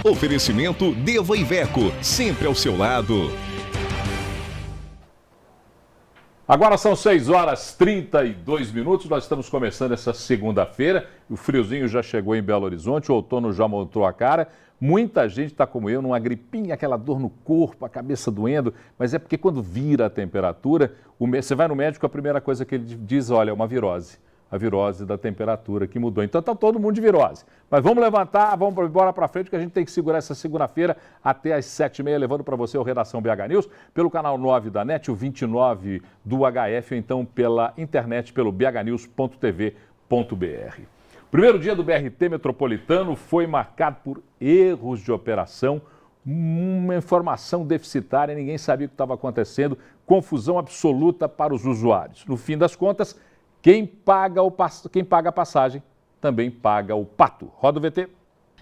Oferecimento Deva Iveco, sempre ao seu lado. Agora são 6h32, nós estamos começando essa segunda-feira, o friozinho já chegou em Belo Horizonte, o outono já montou a cara, muita gente está como eu, numa gripinha, aquela dor no corpo, a cabeça doendo, mas é porque quando vira a temperatura, você vai no médico, a primeira coisa que ele diz, olha, é uma virose. A virose da temperatura que mudou. Então está todo mundo de virose. Mas vamos levantar, vamos embora para frente, que a gente tem que segurar essa segunda-feira até às 7h30, levando para você o Redação BH News, pelo canal 9 da NET, o 29 do HF, ou então pela internet, pelo bhnews.tv.br. O primeiro dia do BRT metropolitano foi marcado por erros de operação, uma informação deficitária, ninguém sabia o que estava acontecendo, confusão absoluta para os usuários. No fim das contas, quem paga a passagem também paga o pato. Roda o VT.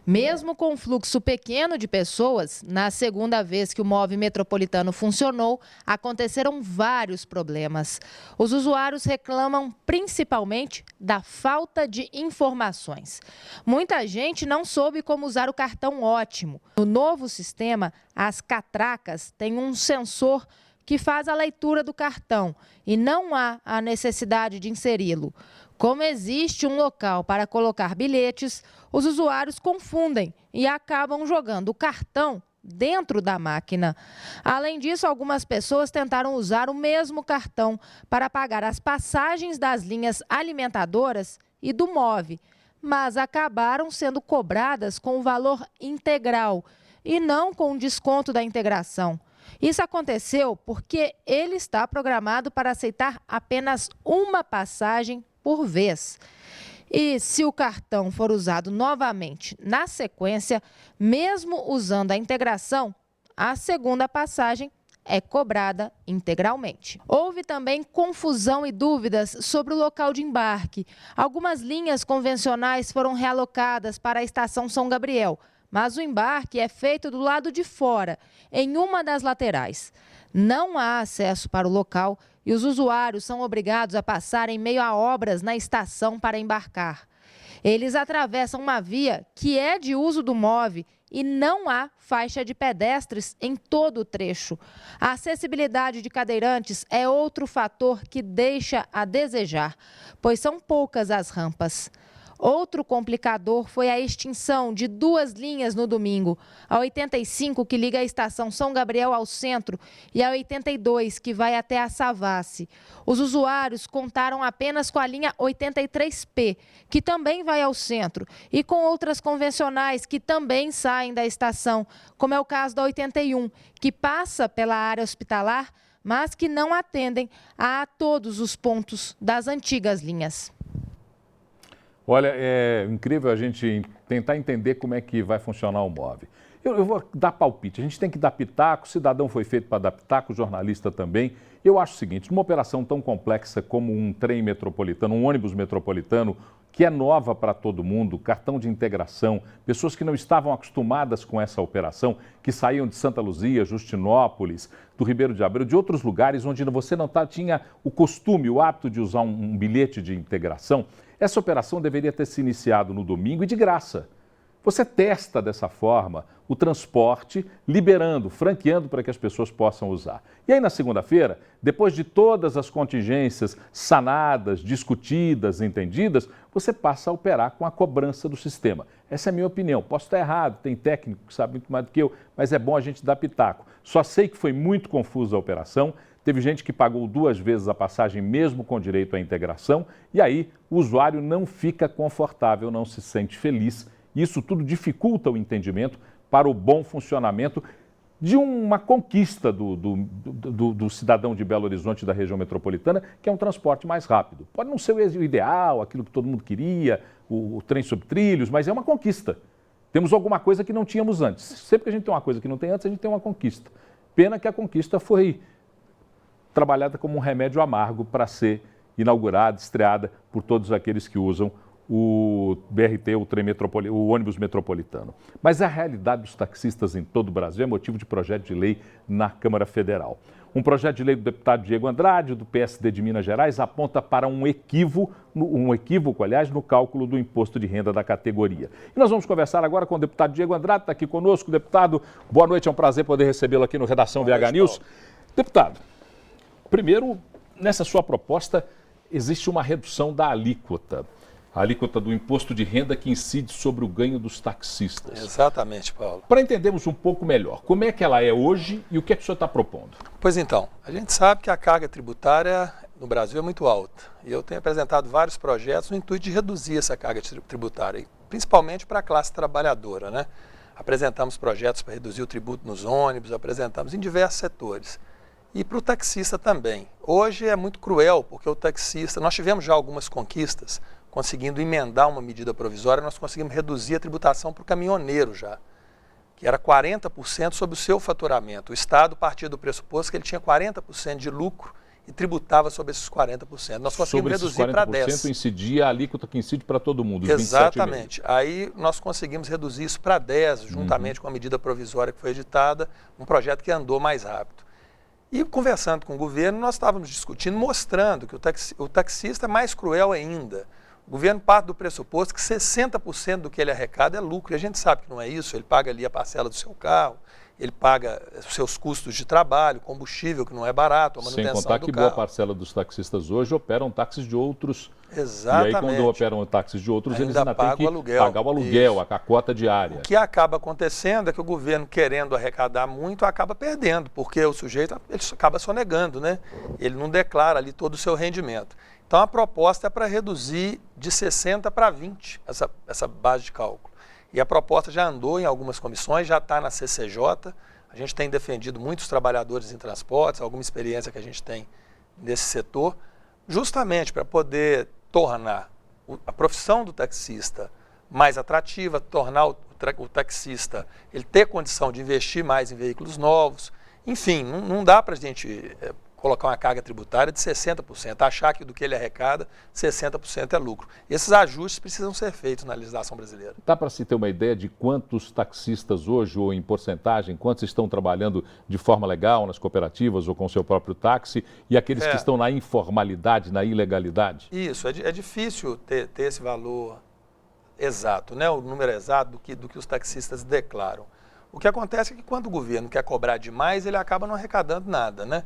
Mesmo com um fluxo pequeno de pessoas, na segunda vez que o MOVE metropolitano funcionou, aconteceram vários problemas. Os usuários reclamam principalmente da falta de informações. Muita gente não soube como usar o cartão ótimo. No novo sistema, as catracas têm um sensor que faz a leitura do cartão e não há a necessidade de inseri-lo. Como existe um local para colocar bilhetes, os usuários confundem e acabam jogando o cartão dentro da máquina. Além disso, algumas pessoas tentaram usar o mesmo cartão para pagar as passagens das linhas alimentadoras e do MOVE, mas acabaram sendo cobradas com o valor integral e não com o desconto da integração. Isso aconteceu porque ele está programado para aceitar apenas uma passagem por vez. E se o cartão for usado novamente na sequência, mesmo usando a integração, a segunda passagem é cobrada integralmente. Houve também confusão e dúvidas sobre o local de embarque. Algumas linhas convencionais foram realocadas para a estação São Gabriel, mas o embarque é feito do lado de fora, em uma das laterais. Não há acesso para o local e os usuários são obrigados a passar em meio a obras na estação para embarcar. Eles atravessam uma via que é de uso do MOVE e não há faixa de pedestres em todo o trecho. A acessibilidade de cadeirantes é outro fator que deixa a desejar, pois são poucas as rampas. Outro complicador foi a extinção de 2 linhas no domingo, a 85 que liga a estação São Gabriel ao centro e a 82 que vai até a Savassi. Os usuários contaram apenas com a linha 83P, que também vai ao centro, e com outras convencionais que também saem da estação, como é o caso da 81, que passa pela área hospitalar, mas que não atendem a todos os pontos das antigas linhas. Olha, é incrível a gente tentar entender como é que vai funcionar o MOVE. Eu vou dar palpite, a gente tem que dar pitaco, o cidadão foi feito para dar pitaco, o jornalista também. Eu acho o seguinte, numa operação tão complexa como um trem metropolitano, um ônibus metropolitano, que é nova para todo mundo, cartão de integração, pessoas que não estavam acostumadas com essa operação, que saíam de Santa Luzia, Justinópolis, do Ribeiro de Abreu, de outros lugares onde você não tinha o costume, o hábito de usar um bilhete de integração. Essa operação deveria ter se iniciado no domingo e de graça. Você testa dessa forma o transporte, liberando, franqueando para que as pessoas possam usar. E aí na segunda-feira, depois de todas as contingências sanadas, discutidas, entendidas, você passa a operar com a cobrança do sistema. Essa é a minha opinião. Posso estar errado, tem técnico que sabe muito mais do que eu, mas é bom a gente dar pitaco. Só sei que foi muito confusa a operação. Teve gente que pagou 2 vezes a passagem mesmo com direito à integração e aí o usuário não fica confortável, não se sente feliz. Isso tudo dificulta o entendimento para o bom funcionamento de uma conquista do cidadão de Belo Horizonte, da região metropolitana, que é um transporte mais rápido. Pode não ser o ideal, aquilo que todo mundo queria, o trem sobre trilhos, mas é uma conquista. Temos alguma coisa que não tínhamos antes. Sempre que a gente tem uma coisa que não tem antes, a gente tem uma conquista. Pena que a conquista foi trabalhada como um remédio amargo para ser inaugurada, estreada por todos aqueles que usam o BRT, o ônibus metropolitano. Mas a realidade dos taxistas em todo o Brasil é motivo de projeto de lei na Câmara Federal. Um projeto de lei do deputado Diego Andrade, do PSD de Minas Gerais, aponta para um equívoco, aliás, no cálculo do imposto de renda da categoria. E nós vamos conversar agora com o deputado Diego Andrade, está aqui conosco. Deputado, boa noite, é um prazer poder recebê-lo aqui no Redação VH News. Deputado, primeiro, nessa sua proposta, existe uma redução da alíquota. A alíquota do imposto de renda que incide sobre o ganho dos taxistas. Exatamente, Paulo. Para entendermos um pouco melhor, como é que ela é hoje e o que é que o senhor está propondo? Pois então, a gente sabe que a carga tributária no Brasil é muito alta. E eu tenho apresentado vários projetos no intuito de reduzir essa carga tributária, principalmente para a classe trabalhadora, né? Apresentamos projetos para reduzir o tributo nos ônibus, apresentamos em diversos setores. E para o taxista também. Hoje é muito cruel, porque o taxista, nós tivemos já algumas conquistas, conseguindo emendar uma medida provisória, nós conseguimos reduzir a tributação para o caminhoneiro já, que era 40% sobre o seu faturamento. O Estado partia do pressuposto que ele tinha 40% de lucro e tributava sobre esses 40%. Nós conseguimos reduzir para 10%. Sobre esses 40% incidia a alíquota que incide para todo mundo, os Exatamente. Aí nós conseguimos reduzir isso para 10%, juntamente com a medida provisória que foi editada, um projeto que andou mais rápido. E conversando com o governo, nós estávamos discutindo, mostrando que o taxista é mais cruel ainda. O governo parte do pressuposto que 60% do que ele arrecada é lucro, e a gente sabe que não é isso, ele paga ali a parcela do seu carro, ele paga os seus custos de trabalho, combustível, que não é barato, a manutenção do carro. Sem contar que boa parcela dos taxistas hoje operam táxis de outros. Exatamente. E aí quando operam táxis de outros, eles ainda têm que aluguel. Pagar o aluguel, a cota diária. O que acaba acontecendo é que o governo, querendo arrecadar muito, acaba perdendo, porque o sujeito ele acaba sonegando, né? Ele não declara ali todo o seu rendimento. Então, a proposta é para reduzir de 60 para 20 essa base de cálculo. E a proposta já andou em algumas comissões, já está na CCJ. A gente tem defendido muitos trabalhadores em transportes, alguma experiência que a gente tem nesse setor, justamente para poder tornar a profissão do taxista mais atrativa, tornar o taxista ele ter condição de investir mais em veículos novos. Enfim, não dá para a gente colocar uma carga tributária de 60%, achar que do que ele arrecada, 60% é lucro. Esses ajustes precisam ser feitos na legislação brasileira. Dá para se ter uma ideia de quantos taxistas hoje, ou em porcentagem, quantos estão trabalhando de forma legal nas cooperativas ou com o seu próprio táxi, e aqueles que estão na informalidade, na ilegalidade? Isso, é difícil ter esse valor exato, né? O número exato do que os taxistas declaram. O que acontece é que quando o governo quer cobrar demais, ele acaba não arrecadando nada, né?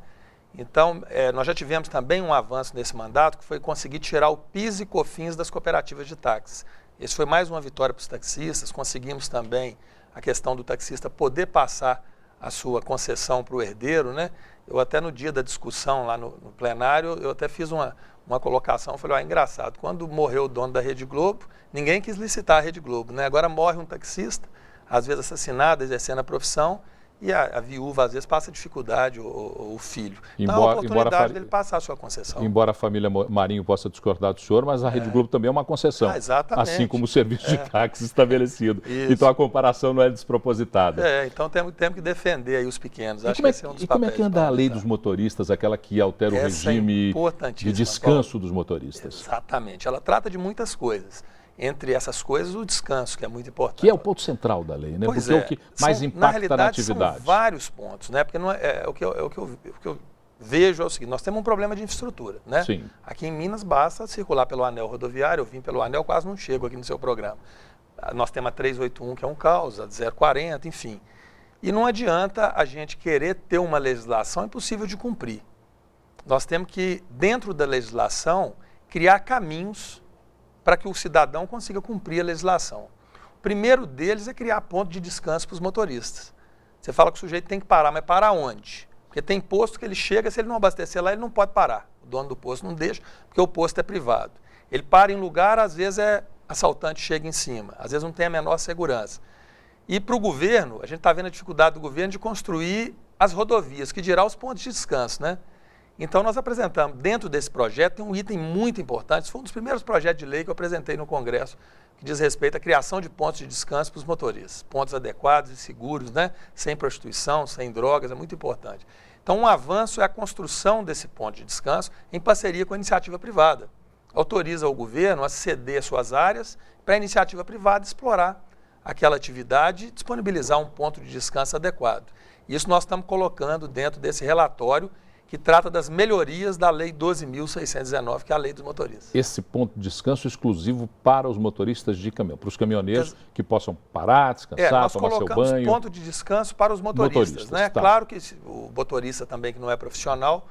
Então, nós já tivemos também um avanço nesse mandato, que foi conseguir tirar o PIS e COFINS das cooperativas de táxis. Esse foi mais uma vitória para os taxistas. Conseguimos também a questão do taxista poder passar a sua concessão para o herdeiro, né? Eu até no dia da discussão lá no plenário, eu até fiz uma colocação, falei, engraçado, quando morreu o dono da Rede Globo, ninguém quis licitar a Rede Globo, né? Agora morre um taxista, às vezes assassinado, exercendo a profissão, e a viúva, às vezes, passa dificuldade, o filho. Então, é a oportunidade dele passar a sua concessão. Embora a família Marinho possa discordar do senhor, mas a Rede Globo também é uma concessão. Exatamente. Assim como o serviço de táxi estabelecido. Isso. Então, a comparação não é despropositada. Então temos que defender aí os pequenos. E como é que anda a lei dos motoristas, aquela que altera o regime de descanso dos motoristas? Exatamente. Ela trata de muitas coisas. Entre essas coisas, o descanso, que é muito importante. Que é o ponto central da lei, né? Porque é o que mais impacta na atividade. São vários pontos, né? Porque não o que eu vejo é o seguinte, nós temos um problema de infraestrutura, né? Sim. Aqui em Minas basta circular pelo anel rodoviário, eu vim pelo anel, quase não chego aqui no seu programa. Nós temos a 381, que é um caos, a 040, enfim. E não adianta a gente querer ter uma legislação impossível de cumprir. Nós temos que, dentro da legislação, criar caminhos para que o cidadão consiga cumprir a legislação. O primeiro deles é criar ponto de descanso para os motoristas. Você fala que o sujeito tem que parar, mas parar onde? Porque tem posto que ele chega, se ele não abastecer lá, ele não pode parar. O dono do posto não deixa, porque o posto é privado. Ele para em lugar, às vezes assaltante chega em cima, às vezes não tem a menor segurança. E para o governo, a gente está vendo a dificuldade do governo de construir as rodovias, que dirá os pontos de descanso, né? Então, nós apresentamos, dentro desse projeto, tem um item muito importante, esse foi um dos primeiros projetos de lei que eu apresentei no Congresso, que diz respeito à criação de pontos de descanso para os motoristas, pontos adequados e seguros, né? Sem prostituição, sem drogas, é muito importante. Então, um avanço é a construção desse ponto de descanso em parceria com a iniciativa privada. autoriza o governo a ceder suas áreas para a iniciativa privada explorar aquela atividade e disponibilizar um ponto de descanso adequado. Isso nós estamos colocando dentro desse relatório que trata das melhorias da Lei 12.619, que é a Lei dos Motoristas. Esse ponto de descanso exclusivo para os motoristas de caminhão, para os caminhoneiros que possam parar, descansar, tomar seu banho. Nós colocamos ponto de descanso para os motoristas, né? Tá. Claro que o motorista também que não é profissional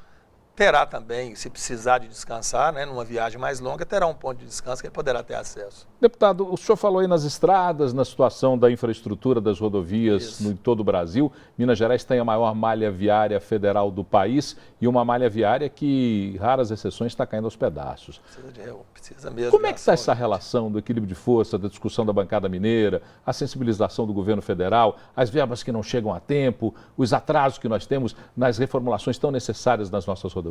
terá também, se precisar de descansar, né, numa viagem mais longa, terá um ponto de descanso que ele poderá ter acesso. Deputado, o senhor falou aí nas estradas, na situação da infraestrutura das rodovias em todo o Brasil. Minas Gerais tem a maior malha viária federal do país e uma malha viária que, raras exceções, está caindo aos pedaços. Precisa mesmo. Como é que está essa relação do equilíbrio de força, da discussão da bancada mineira, a sensibilização do governo federal, as verbas que não chegam a tempo, os atrasos que nós temos nas reformulações tão necessárias nas nossas rodovias?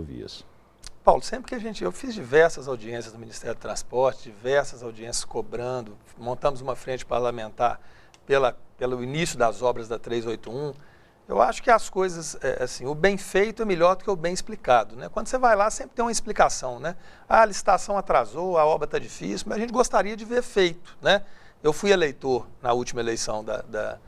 Paulo, sempre que eu fiz diversas audiências do Ministério do Transporte, diversas audiências cobrando, montamos uma frente parlamentar pelo início das obras da 381, eu acho que as coisas, o bem feito é melhor do que o bem explicado, né? Quando você vai lá, sempre tem uma explicação, né? A licitação atrasou, a obra está difícil, mas a gente gostaria de ver feito, né? Eu fui eleitor na última eleição da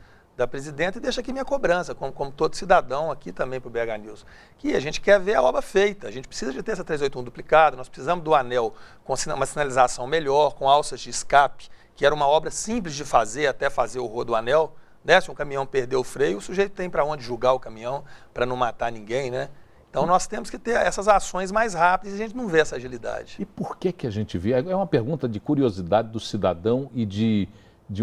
presidenta e deixo aqui minha cobrança, como todo cidadão aqui também para o BH News, que a gente quer ver a obra feita, a gente precisa de ter essa 381 duplicada, nós precisamos do anel com uma sinalização melhor, com alças de escape, que era uma obra simples de fazer até fazer o rolo do anel, né? Se um caminhão perdeu o freio, o sujeito tem para onde julgar o caminhão, para não matar ninguém, né? Então nós temos que ter essas ações mais rápidas e a gente não vê essa agilidade. E por que a gente vê? É uma pergunta de curiosidade do cidadão e de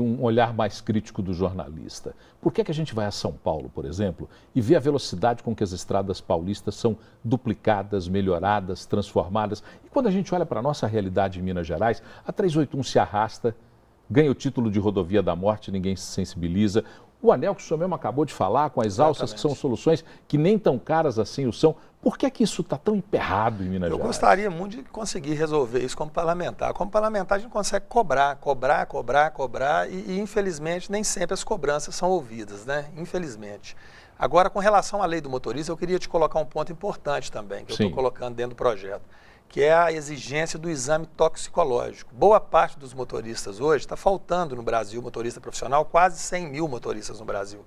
um olhar mais crítico do jornalista. Por que a gente vai a São Paulo, por exemplo, e vê a velocidade com que as estradas paulistas são duplicadas, melhoradas, transformadas? E quando a gente olha para a nossa realidade em Minas Gerais, a 381 se arrasta, ganha o título de rodovia da morte, ninguém se sensibiliza. O anel que o senhor mesmo acabou de falar, com as alças, que são soluções que nem tão caras assim o são. Por que isso está tão emperrado em Minas Gerais? Eu gostaria muito de conseguir resolver isso como parlamentar. Como parlamentar, a gente consegue cobrar e infelizmente, nem sempre as cobranças são ouvidas, né? Infelizmente. Agora, com relação à lei do motorista, eu queria te colocar um ponto importante também, que eu estou colocando dentro do projeto, que é a exigência do exame toxicológico. Boa parte dos motoristas hoje, está faltando no Brasil, motorista profissional, quase 100 mil motoristas no Brasil.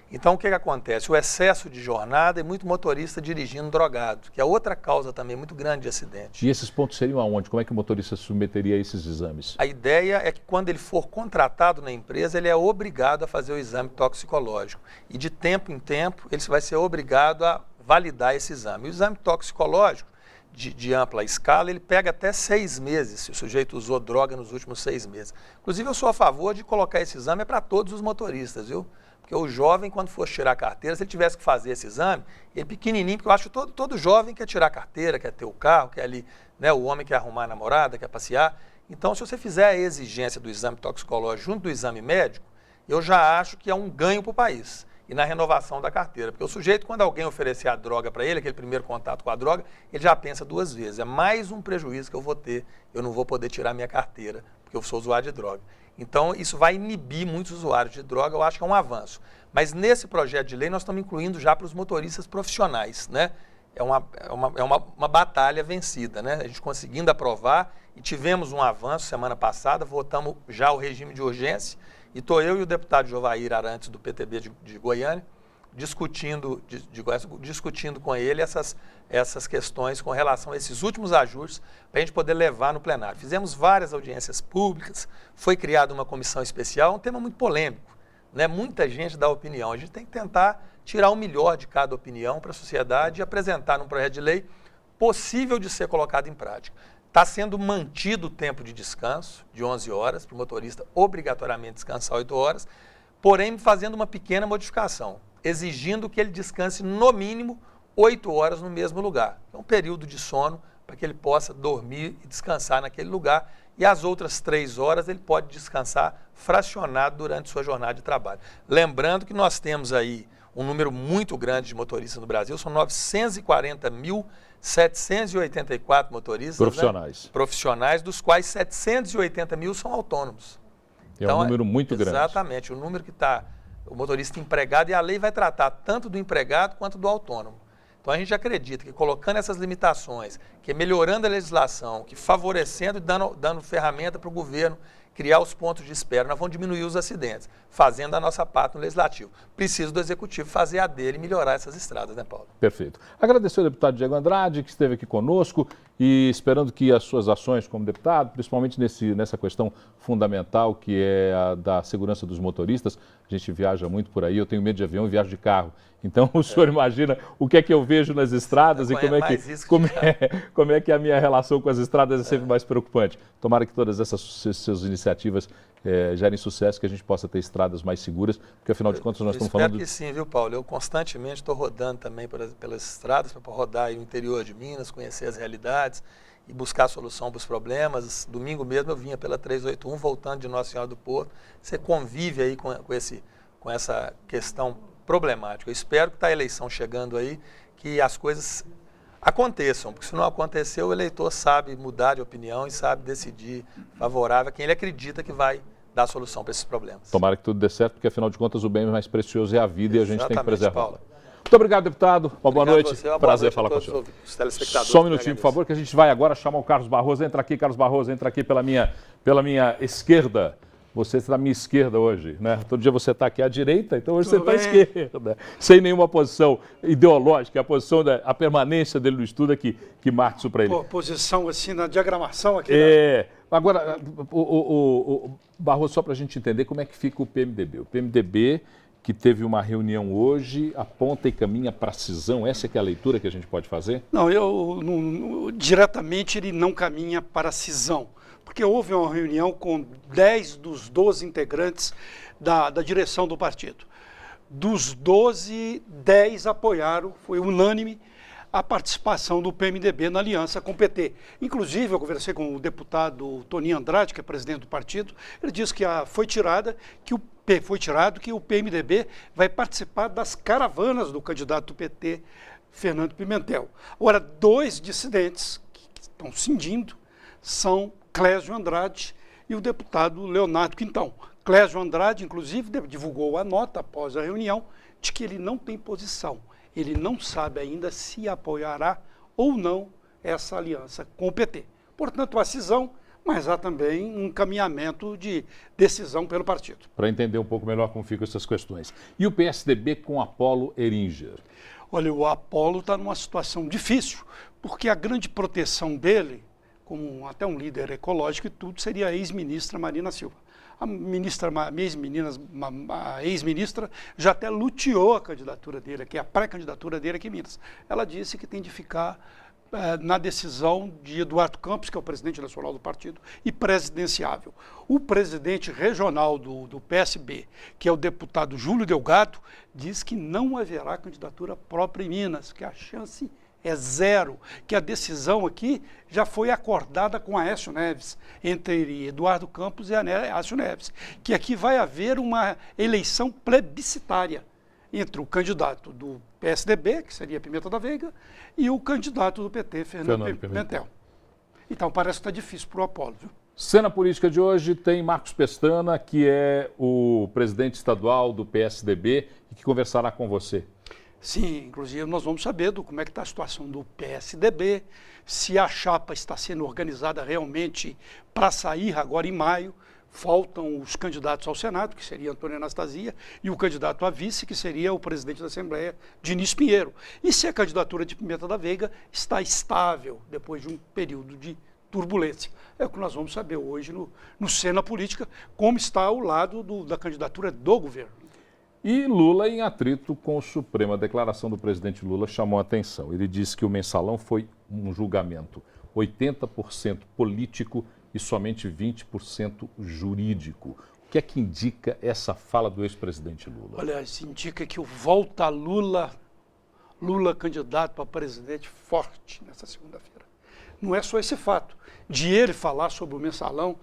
Então, o que acontece? O excesso de jornada e muito motorista dirigindo drogado, que é outra causa também muito grande de acidente. E esses pontos seriam aonde? Como é que o motorista se submeteria a esses exames? A ideia é que quando ele for contratado na empresa, ele é obrigado a fazer o exame toxicológico. E de tempo em tempo, ele vai ser obrigado a validar esse exame. E o exame toxicológico, de ampla escala, ele pega até 6 meses, se o sujeito usou droga nos últimos 6 meses. Inclusive, eu sou a favor de colocar esse exame para todos os motoristas, viu? Porque o jovem, quando fosse tirar a carteira, se ele tivesse que fazer esse exame, ele é pequenininho, porque eu acho que todo jovem quer tirar a carteira, quer ter o carro, quer ali, né, o homem quer arrumar a namorada, quer passear. Então, se você fizer a exigência do exame toxicológico junto do exame médico, eu já acho que é um ganho para o país. E na renovação da carteira. Porque o sujeito, quando alguém oferecer a droga para ele, aquele primeiro contato com a droga, ele já pensa 2 vezes. É mais um prejuízo que eu vou ter, eu não vou poder tirar minha carteira, porque eu sou usuário de droga. Então, isso vai inibir muitos usuários de droga, eu acho que é um avanço. Mas nesse projeto de lei, nós estamos incluindo já para os motoristas profissionais, né? É uma batalha vencida, né? A gente conseguindo aprovar e tivemos um avanço semana passada, votamos já o regime de urgência, e estou eu e o deputado Jovair Arantes, do PTB de Goiânia, discutindo com ele essas questões com relação a esses últimos ajustes para a gente poder levar no plenário. Fizemos várias audiências públicas, foi criada uma comissão especial, um tema muito polêmico, né? Muita gente dá opinião. A gente tem que tentar tirar o melhor de cada opinião para a sociedade e apresentar num projeto de lei possível de ser colocado em prática. Está sendo mantido o tempo de descanso, de 11 horas, para o motorista obrigatoriamente descansar 8 horas, porém fazendo uma pequena modificação, exigindo que ele descanse no mínimo 8 horas no mesmo lugar. É um período de sono para que ele possa dormir e descansar naquele lugar, e as outras 3 horas ele pode descansar fracionado durante sua jornada de trabalho. Lembrando que nós temos aí um número muito grande de motoristas no Brasil, são 940.784 motoristas profissionais. Né? Profissionais, dos quais 780 mil são autônomos. É então, um número muito grande. Exatamente, o número que está o motorista empregado, e a lei vai tratar tanto do empregado quanto do autônomo. Então a gente acredita que colocando essas limitações, que melhorando a legislação, que favorecendo e dando ferramenta para o governo criar os pontos de espera, nós vamos diminuir os acidentes, fazendo a nossa parte no legislativo. Preciso do executivo fazer a dele e melhorar essas estradas, né, Paulo? Perfeito. Agradecer ao deputado Diego Andrade, que esteve aqui conosco, e esperando que as suas ações como deputado, principalmente nessa questão fundamental que é a da segurança dos motoristas, a gente viaja muito por aí, eu tenho medo de avião e viajo de carro. Então o senhor imagina o que é que eu vejo nas estradas e como é que a minha relação com as estradas é sempre mais preocupante. Tomara que todas essas suas iniciativas gerem sucesso, que a gente possa ter estradas mais seguras, porque afinal de contas nós estamos falando... Eu espero que sim, viu, Paulo? Eu constantemente estou rodando também pelas estradas, para rodar aí no interior de Minas, conhecer as realidades e buscar solução para os problemas. Domingo mesmo eu vinha pela 381, voltando de Nossa Senhora do Porto. Você convive aí com essa questão problemática. Eu espero que está a eleição chegando aí, que as coisas aconteçam, porque se não acontecer, o eleitor sabe mudar de opinião e sabe decidir favorável a quem ele acredita que vai dar a solução para esses problemas. Tomara que tudo dê certo, porque afinal de contas o bem mais precioso é a vida. Exatamente, e a gente tem que preservá-la. Paulo. Muito obrigado, deputado. Uma boa noite. Prazer falar com o senhor. Só um minutinho, por favor, que a gente vai agora chamar o Carlos Barroso. Entra aqui, Carlos Barroso, entra aqui pela minha esquerda. Você está à minha esquerda hoje, né? Todo dia você está aqui à direita, então hoje você está à esquerda. Sem nenhuma posição ideológica, a permanência dele no estudo é que marca isso para ele. Posição assim na diagramação aqui. Agora, o Barroso, só para a gente entender como é que fica o PMDB. O PMDB, que teve uma reunião hoje, aponta e caminha para a cisão. Essa é que é a leitura que a gente pode fazer? Não, diretamente ele não caminha para a cisão, porque houve uma reunião com 10 dos 12 integrantes da direção do partido. Dos 12, 10 apoiaram, foi unânime, a participação do PMDB na aliança com o PT. Inclusive, eu conversei com o deputado Toninho Andrade, que é presidente do partido, ele disse que foi tirado que o PMDB vai participar das caravanas do candidato do PT, Fernando Pimentel. Agora, 2 dissidentes que estão cindindo são Clésio Andrade e o deputado Leonardo Quintão. Clésio Andrade, inclusive, divulgou a nota após a reunião de que ele não tem posição. Ele não sabe ainda se apoiará ou não essa aliança com o PT. Portanto, há cisão, mas há também um caminhamento de decisão pelo partido. Para entender um pouco melhor como ficam essas questões. E o PSDB com Apolo Eringer? Olha, o Apolo está numa situação difícil, porque a grande proteção dele, como até um líder ecológico e tudo, seria a ex-ministra Marina Silva. A ex-ministra já até luteou a candidatura dele, que é a pré-candidatura dele aqui em Minas. Ela disse que tem de ficar na decisão de Eduardo Campos, que é o presidente nacional do partido, e presidenciável. O presidente regional do PSB, que é o deputado Júlio Delgado, diz que não haverá candidatura própria em Minas, que a chance é zero, que a decisão aqui já foi acordada com Aécio Neves, entre Eduardo Campos e Aécio Neves, que aqui vai haver uma eleição plebiscitária entre o candidato do PSDB, que seria Pimenta da Veiga, e o candidato do PT, Fernando Pimentel. Então parece que está difícil para o Apolo, viu? Cena política de hoje tem Marcos Pestana, que é o presidente estadual do PSDB e que conversará com você. Sim, inclusive nós vamos saber como é que está a situação do PSDB, se a chapa está sendo organizada realmente para sair agora em maio. Faltam os candidatos ao Senado, que seria Antônio Anastasia, e o candidato a vice, que seria o presidente da Assembleia, Diniz Pinheiro. E se a candidatura de Pimenta da Veiga está estável depois de um período de turbulência. É o que nós vamos saber hoje no Cena Política, como está ao lado da candidatura do governo. E Lula em atrito com o Supremo. A declaração do presidente Lula chamou a atenção. Ele disse que o mensalão foi um julgamento 80% político e somente 20% jurídico. O que é que indica essa fala do ex-presidente Lula? Olha, isso indica que o volta Lula candidato para presidente forte nessa segunda-feira. Não é só esse fato de ele falar sobre o mensalão.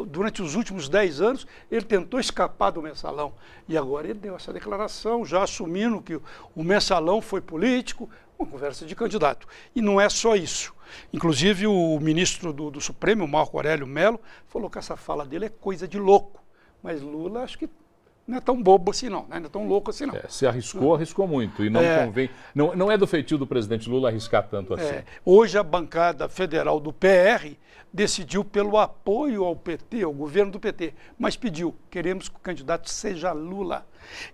Durante os últimos 10 anos, ele tentou escapar do mensalão. E agora ele deu essa declaração, já assumindo que o mensalão foi político, uma conversa de candidato. E não é só isso. Inclusive, o ministro do Supremo, Marco Aurélio Mello, falou que essa fala dele é coisa de louco. Mas Lula, acho que não é tão bobo assim não, né? Não é tão louco assim não. Se arriscou muito e não convém. Não é do feitio do presidente Lula arriscar tanto assim. Hoje a bancada federal do PR decidiu pelo apoio ao PT, ao governo do PT, mas pediu, queremos que o candidato seja Lula.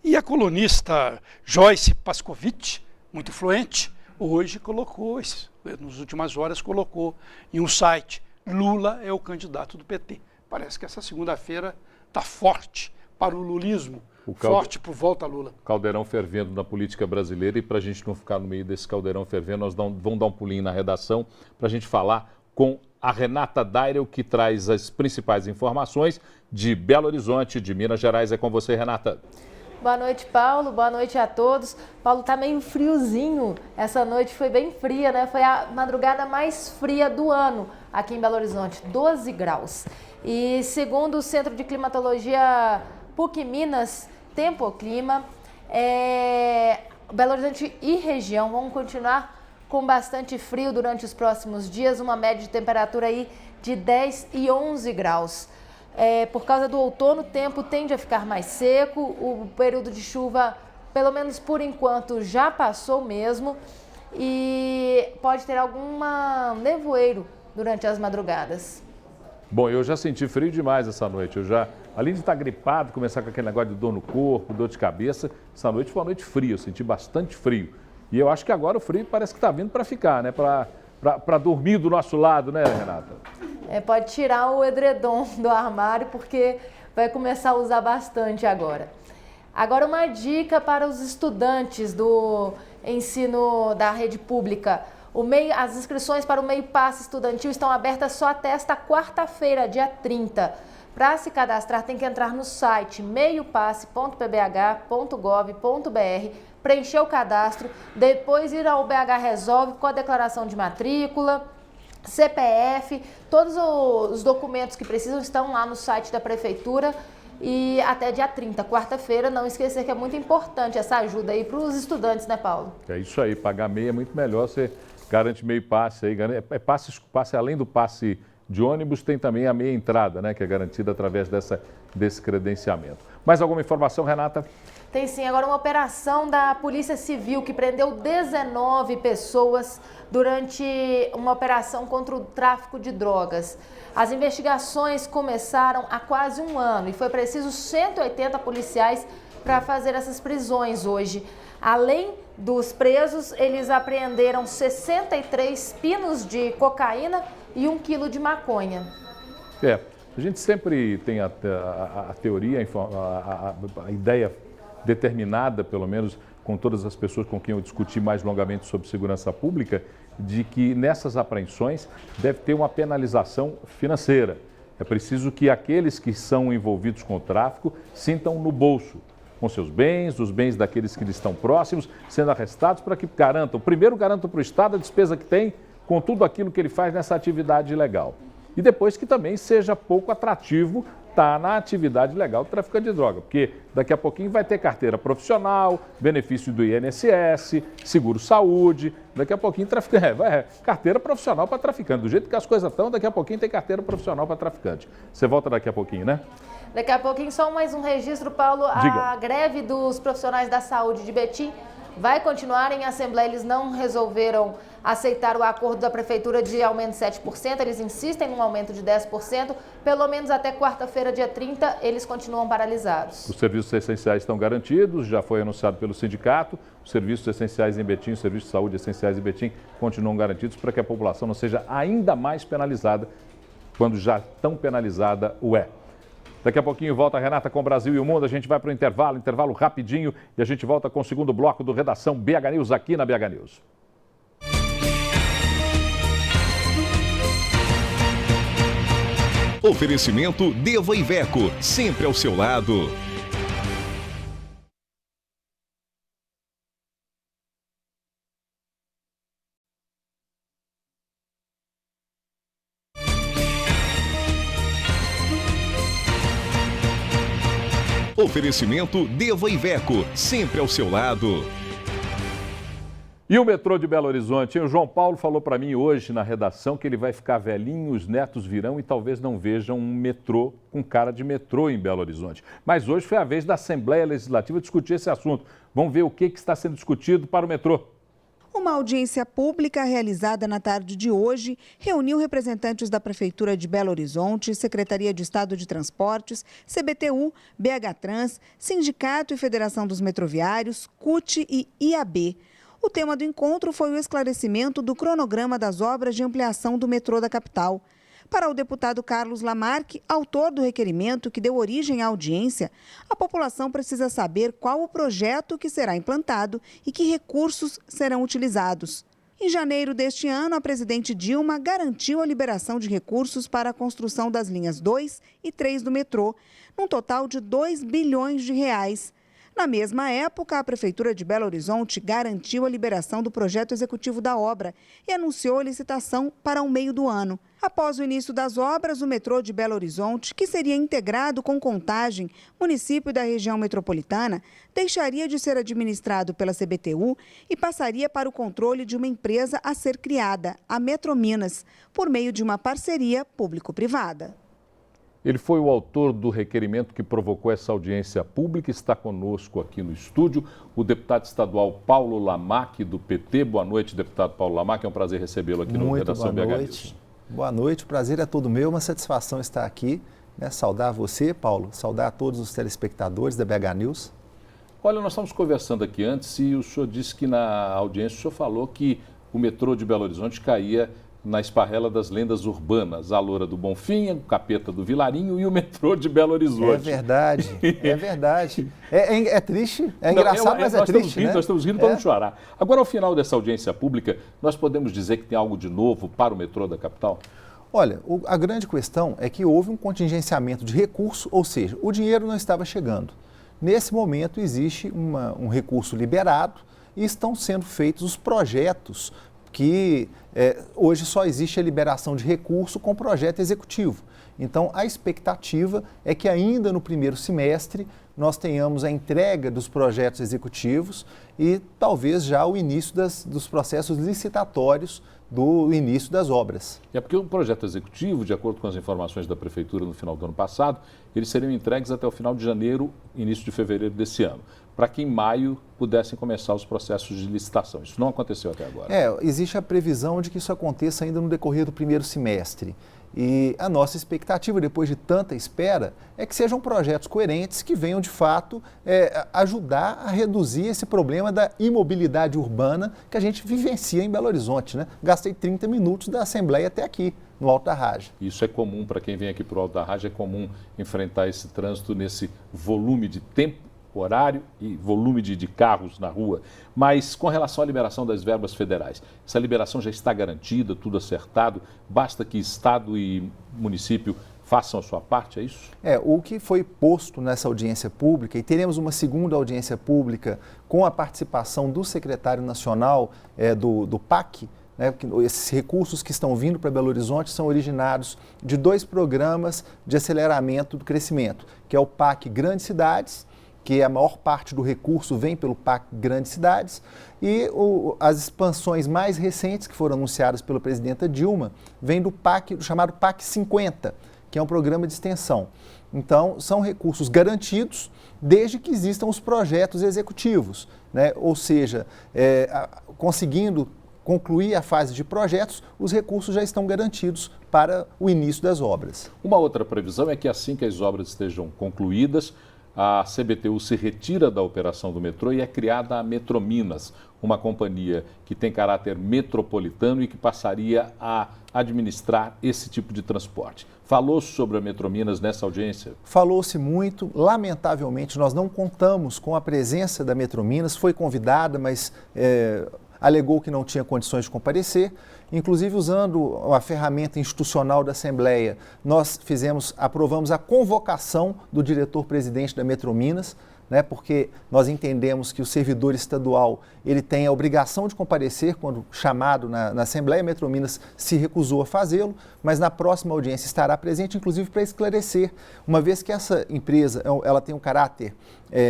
E a colunista Joyce Pascovitch, muito influente, hoje colocou, nas últimas horas colocou em um site, Lula é o candidato do PT. Parece que essa segunda-feira está forte para o lulismo, forte por volta a Lula. Caldeirão fervendo na política brasileira, e para a gente não ficar no meio desse caldeirão fervendo, nós vamos dar um pulinho na redação para a gente falar com a Renata Dairel, que traz as principais informações de Belo Horizonte, de Minas Gerais. É com você, Renata. Boa noite, Paulo. Boa noite a todos. Paulo, tá meio friozinho. Essa noite foi bem fria, né? Foi a madrugada mais fria do ano aqui em Belo Horizonte, 12 graus. E segundo o Centro de Climatologia PUC Minas, Tempoclima, Belo Horizonte e região vão continuar com bastante frio durante os próximos dias, uma média de temperatura aí de 10 e 11 graus. Por causa do outono, o tempo tende a ficar mais seco, o período de chuva, pelo menos por enquanto, já passou mesmo, e pode ter alguma nevoeiro durante as madrugadas. Bom, eu já senti frio demais essa noite. Além de estar gripado, começar com aquele negócio de dor no corpo, dor de cabeça, essa noite foi uma noite fria, eu senti bastante frio. E eu acho que agora o frio parece que está vindo para ficar, né? Para dormir do nosso lado, né, Renata? Pode tirar o edredom do armário, porque vai começar a usar bastante agora. Agora, uma dica para os estudantes do ensino da rede pública. As inscrições para o Meio Passe Estudantil estão abertas só até esta quarta-feira, dia 30. Para se cadastrar, tem que entrar no site meiopasse.pbh.gov.br, preencher o cadastro, depois ir ao BH Resolve com a declaração de matrícula, CPF, todos os documentos que precisam estão lá no site da Prefeitura, e até dia 30, quarta-feira. Não esquecer que é muito importante essa ajuda aí para os estudantes, né, Paulo? É isso aí, pagar meia é muito melhor, você garante meio passe aí, passe além do passe de ônibus, tem também a meia entrada, né, que é garantida através desse credenciamento. Mais alguma informação, Renata? Tem sim, agora uma operação da Polícia Civil que prendeu 19 pessoas durante uma operação contra o tráfico de drogas. As investigações começaram há quase um ano e foi preciso 180 policiais para fazer essas prisões hoje. Além dos presos, eles apreenderam 63 pinos de cocaína e 1 quilo de maconha. A gente sempre tem a teoria, a ideia determinada, pelo menos com todas as pessoas com quem eu discuti mais longamente sobre segurança pública, de que nessas apreensões deve ter uma penalização financeira. É preciso que aqueles que são envolvidos com o tráfico sintam no bolso, com seus bens, os bens daqueles que lhes estão próximos, sendo arrestados, para que garantam para o Estado a despesa que tem com tudo aquilo que ele faz nessa atividade ilegal. E depois que também seja pouco atrativo estar na atividade legal do tráfico de droga, porque daqui a pouquinho vai ter carteira profissional, benefício do INSS, seguro-saúde, daqui a pouquinho carteira profissional para traficante. Do jeito que as coisas estão, daqui a pouquinho tem carteira profissional para traficante. Você volta daqui a pouquinho, né? Daqui a pouquinho, só mais um registro, Paulo. Diga. A greve dos profissionais da saúde de Betim vai continuar em assembleia. Eles não resolveram aceitar o acordo da Prefeitura de aumento de 7%, eles insistem num aumento de 10%, pelo menos até quarta-feira, dia 30, eles continuam paralisados. Os serviços essenciais estão garantidos, já foi anunciado pelo sindicato, os serviços essenciais em Betim, os serviços de saúde essenciais em Betim continuam garantidos para que a população não seja ainda mais penalizada, quando já tão penalizada o é. Daqui a pouquinho volta a Renata com o Brasil e o Mundo, a gente vai para o intervalo rapidinho, e a gente volta com o segundo bloco do Redação BH News aqui na BH News. Oferecimento Deva Iveco, sempre ao seu lado. Oferecimento Deva Iveco, sempre ao seu lado. E o metrô de Belo Horizonte? O João Paulo falou para mim hoje na redação que ele vai ficar velhinho, os netos virão e talvez não vejam um metrô com cara de metrô em Belo Horizonte. Mas hoje foi a vez da Assembleia Legislativa discutir esse assunto. Vamos ver o que está sendo discutido para o metrô. Uma audiência pública realizada na tarde de hoje reuniu representantes da Prefeitura de Belo Horizonte, Secretaria de Estado de Transportes, CBTU, BH Trans, Sindicato e Federação dos Metroviários, CUT e IAB. O tema do encontro foi o esclarecimento do cronograma das obras de ampliação do metrô da capital. Para o deputado Carlos Lamarque, autor do requerimento que deu origem à audiência, a população precisa saber qual o projeto que será implantado e que recursos serão utilizados. Em janeiro deste ano, a presidente Dilma garantiu a liberação de recursos para a construção das linhas 2 e 3 do metrô, num total de 2 bilhões de reais. Na mesma época, a Prefeitura de Belo Horizonte garantiu a liberação do projeto executivo da obra e anunciou a licitação para o meio do ano. Após o início das obras, o metrô de Belo Horizonte, que seria integrado com Contagem, município da região metropolitana, deixaria de ser administrado pela CBTU e passaria para o controle de uma empresa a ser criada, a Metrominas, por meio de uma parceria público-privada. Ele foi o autor do requerimento que provocou essa audiência pública. Está conosco aqui no estúdio o deputado estadual Paulo Lamarque, do PT. Boa noite, deputado Paulo Lamarque. É um prazer recebê-lo aqui no Redação BH News. Boa noite, o prazer é todo meu. Uma satisfação estar aqui, né? Saudar você, Paulo, saudar todos os telespectadores da BH News. Olha, nós estamos conversando aqui antes e o senhor disse que na audiência o senhor falou que o metrô de Belo Horizonte caía na esparrela das lendas urbanas, a Loura do Bonfim, o Capeta do Vilarinho e o metrô de Belo Horizonte. É verdade, é verdade. É triste, é engraçado, mas é triste, né? Nós estamos rindo para não chorar. Agora, ao final dessa audiência pública, nós podemos dizer que tem algo de novo para o metrô da capital? Olha, a grande questão é que houve um contingenciamento de recurso, ou seja, o dinheiro não estava chegando. Nesse momento existe um recurso liberado e estão sendo feitos os projetos que hoje só existe a liberação de recurso com projeto executivo. Então, a expectativa é que ainda no primeiro semestre nós tenhamos a entrega dos projetos executivos e talvez já o início dos processos licitatórios do início das obras. É porque o projeto executivo, de acordo com as informações da Prefeitura no final do ano passado, eles seriam entregues até o final de janeiro, início de fevereiro desse ano, para que em maio pudessem começar os processos de licitação. Isso não aconteceu até agora. Existe a previsão de que isso aconteça ainda no decorrer do primeiro semestre. E a nossa expectativa, depois de tanta espera, é que sejam projetos coerentes que venham, de fato, ajudar a reduzir esse problema da imobilidade urbana que a gente vivencia em Belo Horizonte, né? Gastei 30 minutos da Assembleia até aqui, no Alto da Raja. Isso é comum para quem vem aqui para o Alto da Raja, é comum enfrentar esse trânsito nesse volume de tempo, horário e volume de carros na rua. Mas com relação à liberação das verbas federais, essa liberação já está garantida, tudo acertado, basta que Estado e município façam a sua parte, é isso? O que foi posto nessa audiência pública, e teremos uma segunda audiência pública com a participação do secretário nacional do PAC, né, esses recursos que estão vindo para Belo Horizonte são originados de 2 programas de aceleramento do crescimento, que é o PAC Grandes Cidades, que a maior parte do recurso vem pelo PAC Grandes Cidades, e as expansões mais recentes que foram anunciadas pela presidenta Dilma vêm do PAC, do chamado PAC 50, que é um programa de extensão. Então, são recursos garantidos desde que existam os projetos executivos, né? Ou seja, conseguindo concluir a fase de projetos, os recursos já estão garantidos para o início das obras. Uma outra previsão é que assim que as obras estejam concluídas, a CBTU se retira da operação do metrô e é criada a Metrominas, uma companhia que tem caráter metropolitano e que passaria a administrar esse tipo de transporte. Falou sobre a Metrominas nessa audiência? Falou-se muito. Lamentavelmente, nós não contamos com a presença da Metrominas. Foi convidada, mas alegou que não tinha condições de comparecer. Inclusive, usando a ferramenta institucional da Assembleia, nós aprovamos a convocação do diretor-presidente da Metrominas, né, porque nós entendemos que o servidor estadual ele tem a obrigação de comparecer quando chamado na Assembleia. A Metrominas se recusou a fazê-lo, mas na próxima audiência estará presente, inclusive para esclarecer, uma vez que essa empresa ela tem um caráter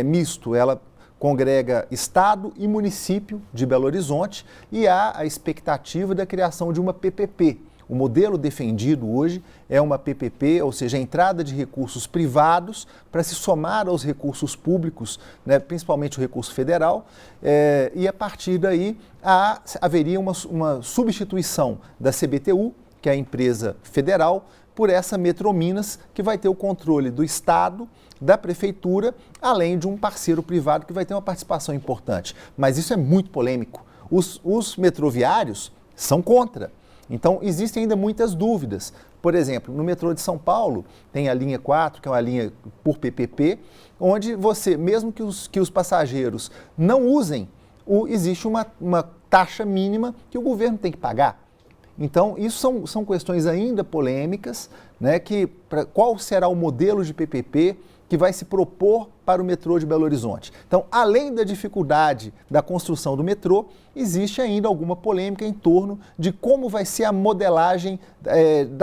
misto, ela congrega Estado e município de Belo Horizonte e há a expectativa da criação de uma PPP. O modelo defendido hoje é uma PPP, ou seja, a entrada de recursos privados para se somar aos recursos públicos, né, principalmente o recurso federal, e a partir daí haveria uma substituição da CBTU, que é a empresa federal, por essa Metrominas, que vai ter o controle do Estado, da Prefeitura, além de um parceiro privado que vai ter uma participação importante. Mas isso é muito polêmico. Os metroviários são contra. Então, existem ainda muitas dúvidas. Por exemplo, no metrô de São Paulo, tem a linha 4, que é uma linha por PPP, onde você, mesmo que os passageiros não usem, existe uma taxa mínima que o governo tem que pagar. Então, isso são questões ainda polêmicas, né, qual será o modelo de PPP que vai se propor para o metrô de Belo Horizonte. Então, além da dificuldade da construção do metrô, existe ainda alguma polêmica em torno de como vai ser a modelagem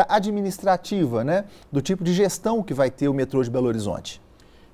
administrativa, né, do tipo de gestão que vai ter o metrô de Belo Horizonte.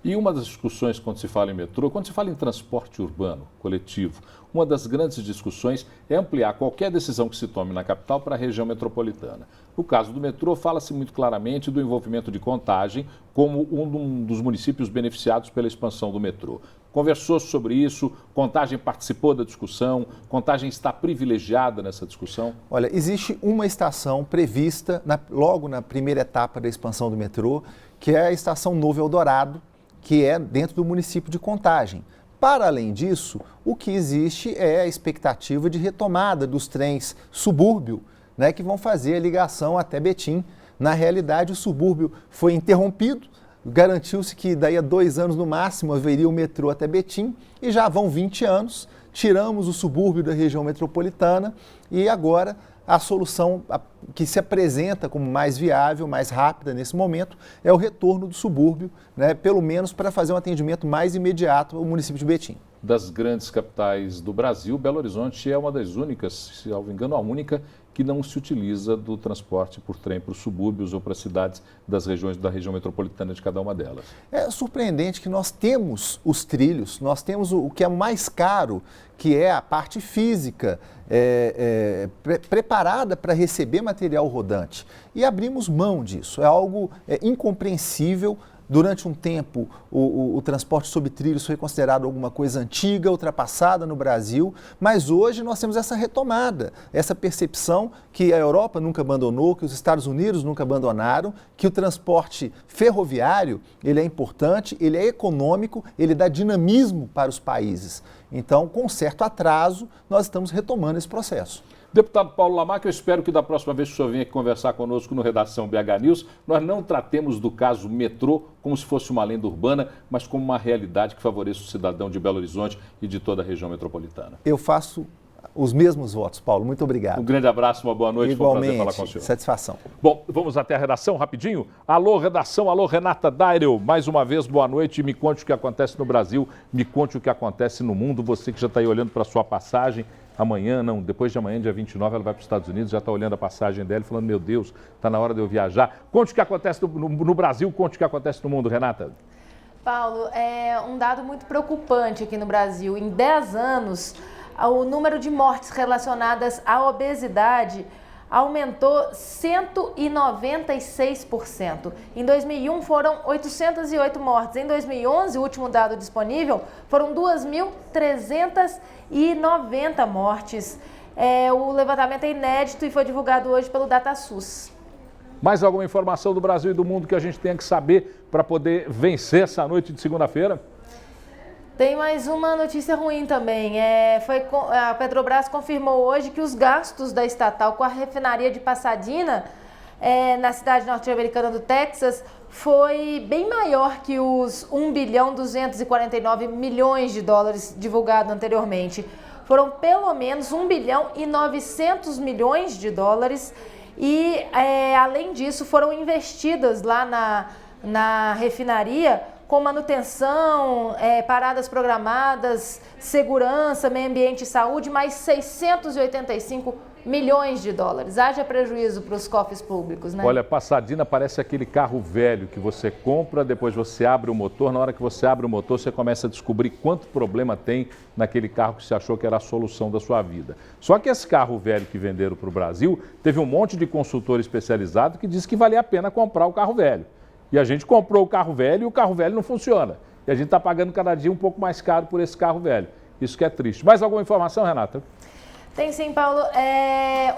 E uma das discussões quando se fala em metrô, quando se fala em transporte urbano, coletivo, uma das grandes discussões é ampliar qualquer decisão que se tome na capital para a região metropolitana. No caso do metrô, fala-se muito claramente do envolvimento de Contagem como um dos municípios beneficiados pela expansão do metrô. Conversou sobre isso, Contagem participou da discussão, Contagem está privilegiada nessa discussão? Olha, existe uma estação prevista logo na primeira etapa da expansão do metrô, que é a estação Novo Eldorado, que é dentro do município de Contagem. Para além disso, o que existe é a expectativa de retomada dos trens subúrbio, né, que vão fazer a ligação até Betim. Na realidade, o subúrbio foi interrompido, garantiu-se que daí a 2 anos no máximo haveria o metrô até Betim e já vão 20 anos, tiramos o subúrbio da região metropolitana e agora a solução que se apresenta como mais viável, mais rápida nesse momento, é o retorno do subúrbio, né, pelo menos para fazer um atendimento mais imediato ao município de Betim. Das grandes capitais do Brasil, Belo Horizonte é uma das únicas, se não me engano, a única que não se utiliza do transporte por trem para os subúrbios ou para as cidades das regiões da região metropolitana de cada uma delas. É surpreendente que nós temos os trilhos, nós temos o que é mais caro, que é a parte física, preparada para receber material rodante. E abrimos mão disso, é algo incompreensível. Durante um tempo, o transporte sob trilhos foi considerado alguma coisa antiga, ultrapassada no Brasil, mas hoje nós temos essa retomada, essa percepção que a Europa nunca abandonou, que os Estados Unidos nunca abandonaram, que o transporte ferroviário ele é importante, ele é econômico, ele dá dinamismo para os países. Então, com certo atraso, nós estamos retomando esse processo. Deputado Paulo Lamarca, eu espero que da próxima vez que o senhor venha aqui conversar conosco no Redação BH News, nós não tratemos do caso metrô como se fosse uma lenda urbana, mas como uma realidade que favoreça o cidadão de Belo Horizonte e de toda a região metropolitana. Eu faço os mesmos votos, Paulo. Muito obrigado. Um grande abraço, uma boa noite. Igualmente, foi um prazer falar com o senhor. Satisfação. Bom, vamos até a redação rapidinho. Alô, redação, alô, Renata Dairel. Mais uma vez, boa noite. Me conte o que acontece no Brasil, me conte o que acontece no mundo. Você que já está aí olhando para a sua passagem. Amanhã, não, depois de amanhã, dia 29, ela vai para os Estados Unidos, já está olhando a passagem dela e falando, meu Deus, está na hora de eu viajar. Conte o que acontece no Brasil, conte o que acontece no mundo, Renata. Paulo, é um dado muito preocupante aqui no Brasil. Em 10 anos, o número de mortes relacionadas à obesidade aumentou 196%. Em 2001 foram 808 mortes. Em 2011, o último dado disponível, foram 2.390 mortes. O levantamento é inédito e foi divulgado hoje pelo DataSUS. Mais alguma informação do Brasil e do mundo que a gente tenha que saber para poder vencer essa noite de segunda-feira? Tem mais uma notícia ruim também. A Petrobras confirmou hoje que os gastos da estatal com a refinaria de Pasadena, na cidade norte-americana do Texas, foi bem maior que os 1.249 bilhões de dólares divulgado anteriormente. Foram pelo menos 1.900 bilhões de dólares e, além disso, foram investidas lá na refinaria com manutenção, paradas programadas, segurança, meio ambiente e saúde, mais 685 milhões de dólares. Haja prejuízo para os cofres públicos, né? Olha, Pasadena parece aquele carro velho que você compra, depois você abre o motor, na hora que você abre o motor, você começa a descobrir quanto problema tem naquele carro que você achou que era a solução da sua vida. Só que esse carro velho que venderam para o Brasil, teve um monte de consultor especializado que disse que valia a pena comprar o carro velho. E a gente comprou o carro velho e o carro velho não funciona. E a gente está pagando cada dia um pouco mais caro por esse carro velho. Isso que é triste. Mais alguma informação, Renata? Tem sim, Paulo.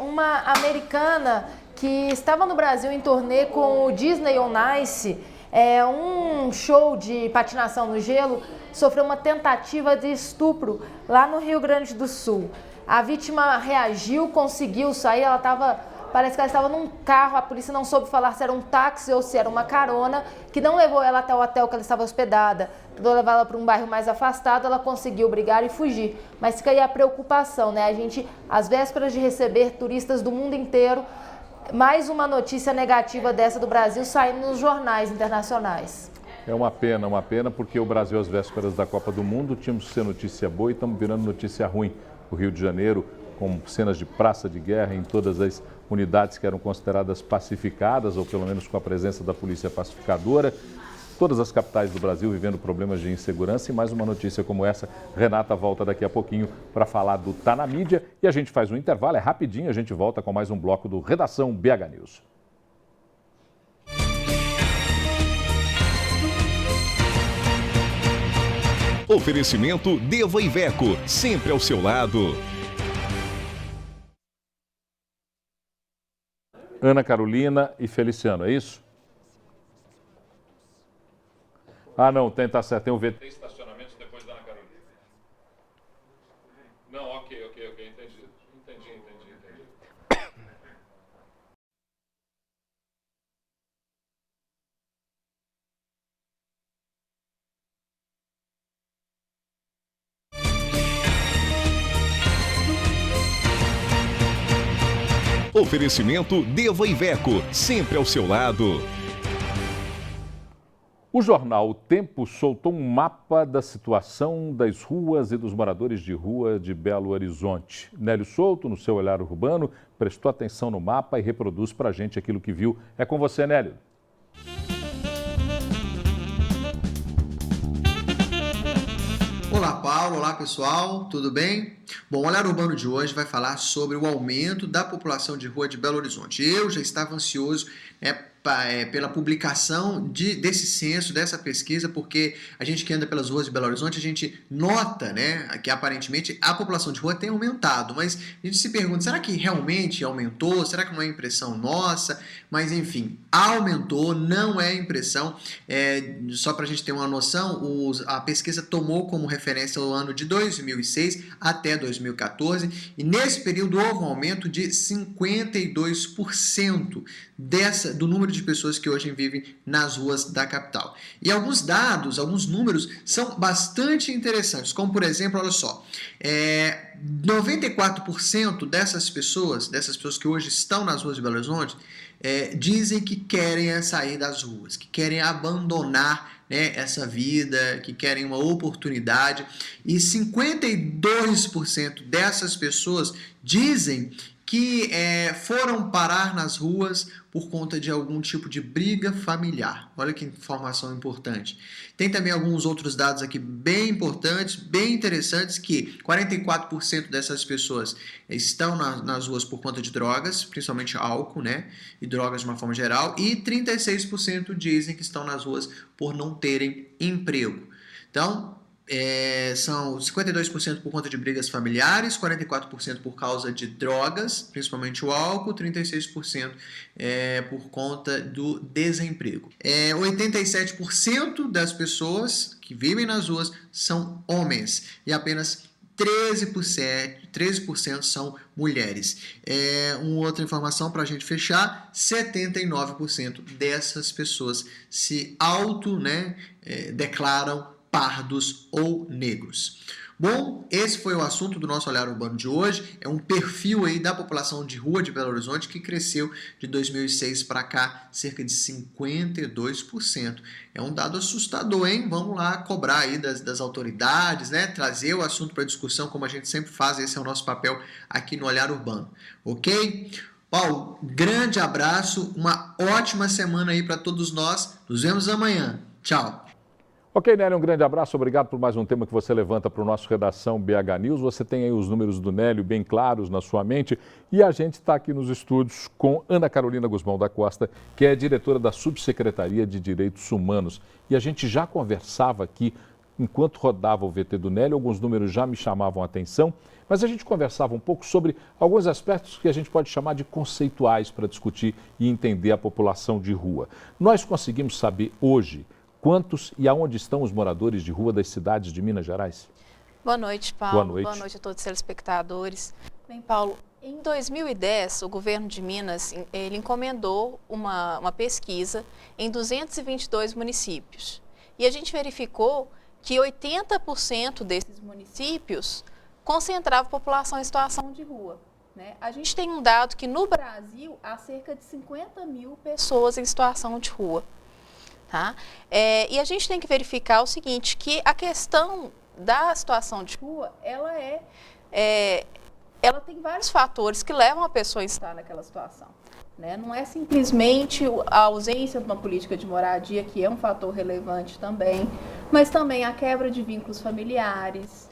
Uma americana que estava no Brasil em turnê com o Disney on Ice, um show de patinação no gelo, sofreu uma tentativa de estupro lá no Rio Grande do Sul. A vítima reagiu, conseguiu sair, parece que ela estava num carro, a polícia não soube falar se era um táxi ou se era uma carona, que não levou ela até o hotel que ela estava hospedada, tentou levar ela para um bairro mais afastado, ela conseguiu brigar e fugir. Mas fica aí a preocupação, né? A gente, às vésperas de receber turistas do mundo inteiro, mais uma notícia negativa dessa do Brasil saindo nos jornais internacionais. É uma pena, porque o Brasil, às vésperas da Copa do Mundo, tínhamos que ser notícia boa e estamos virando notícia ruim. O Rio de Janeiro, com cenas de praça de guerra em todas as unidades que eram consideradas pacificadas, ou pelo menos com a presença da polícia pacificadora. Todas as capitais do Brasil vivendo problemas de insegurança, e mais uma notícia como essa. Renata volta daqui a pouquinho para falar do Tá na Mídia, e a gente faz um intervalo, é rapidinho, a gente volta com mais um bloco do Redação BH News. Oferecimento Deva Iveco, sempre ao seu lado. Ana Carolina e Feliciano, é isso? Ah, não, tá certo, tem o VT estacionamentos depois da Ana Carolina. Não, ok, entendi. Oferecimento Deva Iveco, sempre ao seu lado. O jornal O Tempo soltou um mapa da situação das ruas e dos moradores de rua de Belo Horizonte. Nélio Souto, no seu olhar urbano, prestou atenção no mapa e reproduz para a gente aquilo que viu. É com você, Nélio. Olá, Paulo. Olá, pessoal. Tudo bem? Bom, o Olhar Urbano de hoje vai falar sobre o aumento da população de rua de Belo Horizonte. Eu já estava ansioso, pela publicação desse censo, dessa pesquisa, porque a gente que anda pelas ruas de Belo Horizonte, a gente nota, que aparentemente a população de rua tem aumentado, mas a gente se pergunta, será que realmente aumentou? Será que não é impressão nossa? Mas enfim, aumentou, não é impressão. Só para a gente ter uma noção, a pesquisa tomou como referência o ano de 2006 até 2014, e nesse período houve um aumento de 52% do número de pessoas que hoje vivem nas ruas da capital. E alguns dados, alguns números são bastante interessantes, como por exemplo, olha só, 94% dessas pessoas que hoje estão nas ruas de Belo Horizonte, dizem que querem sair das ruas, que querem abandonar essa vida, que querem uma oportunidade, e 52% dessas pessoas dizem que foram parar nas ruas por conta de algum tipo de briga familiar. Olha que informação importante. Tem também alguns outros dados aqui bem importantes, bem interessantes, que 44% dessas pessoas estão nas ruas por conta de drogas, principalmente álcool, e drogas de uma forma geral, e 36% dizem que estão nas ruas por não terem emprego. Então, são 52% por conta de brigas familiares, 44% por causa de drogas, principalmente o álcool, 36% por conta do desemprego. 87% das pessoas que vivem nas ruas são homens e apenas 13% são mulheres. Uma outra informação para a gente fechar, 79% dessas pessoas se declaram pardos ou negros. Bom, esse foi o assunto do nosso Olhar Urbano de hoje. É um perfil aí da população de rua de Belo Horizonte que cresceu de 2006 para cá cerca de 52%. É um dado assustador, hein? Vamos lá cobrar aí das autoridades, né? Trazer o assunto para discussão, como a gente sempre faz. Esse é o nosso papel aqui no Olhar Urbano, ok? Paulo, grande abraço, uma ótima semana aí para todos nós. Nos vemos amanhã. Tchau. Ok, Nélio, um grande abraço, obrigado por mais um tema que você levanta para o nosso Redação BH News. Você tem aí os números do Nélio bem claros na sua mente e a gente está aqui nos estúdios com Ana Carolina Guzmão da Costa, que é diretora da Subsecretaria de Direitos Humanos. E a gente já conversava aqui, enquanto rodava o VT do Nélio, alguns números já me chamavam a atenção, mas a gente conversava um pouco sobre alguns aspectos que a gente pode chamar de conceituais para discutir e entender a população de rua. Nós conseguimos saber hoje quantos e aonde estão os moradores de rua das cidades de Minas Gerais? Boa noite, Paulo. Boa noite. Boa noite a todos os telespectadores. Bem, Paulo, em 2010, o governo de Minas ele encomendou uma pesquisa em 222 municípios. E a gente verificou que 80% desses municípios concentravam população em situação de rua, né? A gente tem um dado que no Brasil há cerca de 50 mil pessoas em situação de rua. Tá? E a gente tem que verificar o seguinte, que a questão da situação de rua, ela tem vários fatores que levam a pessoa a estar naquela situação, né? Não é simplesmente a ausência de uma política de moradia, que é um fator relevante também, mas também a quebra de vínculos familiares,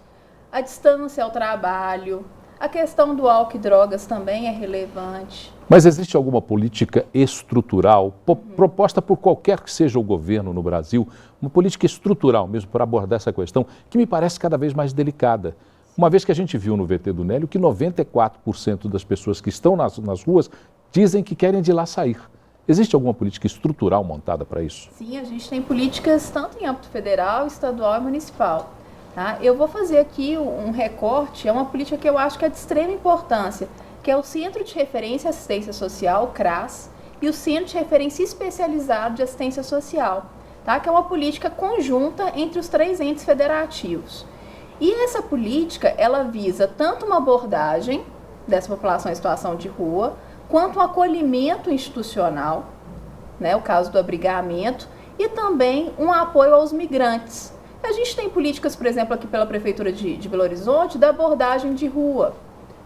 a distância ao trabalho, a questão do álcool e drogas também é relevante. Mas existe alguma política estrutural, proposta por qualquer que seja o governo no Brasil, uma política estrutural mesmo para abordar essa questão, que me parece cada vez mais delicada? Uma vez que a gente viu no VT do Nélio que 94% das pessoas que estão nas ruas dizem que querem de lá sair. Existe alguma política estrutural montada para isso? Sim, a gente tem políticas tanto em âmbito federal, estadual e municipal. Tá? Eu vou fazer aqui um recorte, é uma política que eu acho que é de extrema importância, que é o Centro de Referência e Assistência Social, CRAS, e o Centro de Referência Especializado de Assistência Social, tá? Que é uma política conjunta entre os 3 entes federativos. E essa política, ela visa tanto uma abordagem dessa população em situação de rua, quanto um acolhimento institucional, né, o caso do abrigamento, e também um apoio aos migrantes. A gente tem políticas, por exemplo, aqui pela Prefeitura de Belo Horizonte, da abordagem de rua.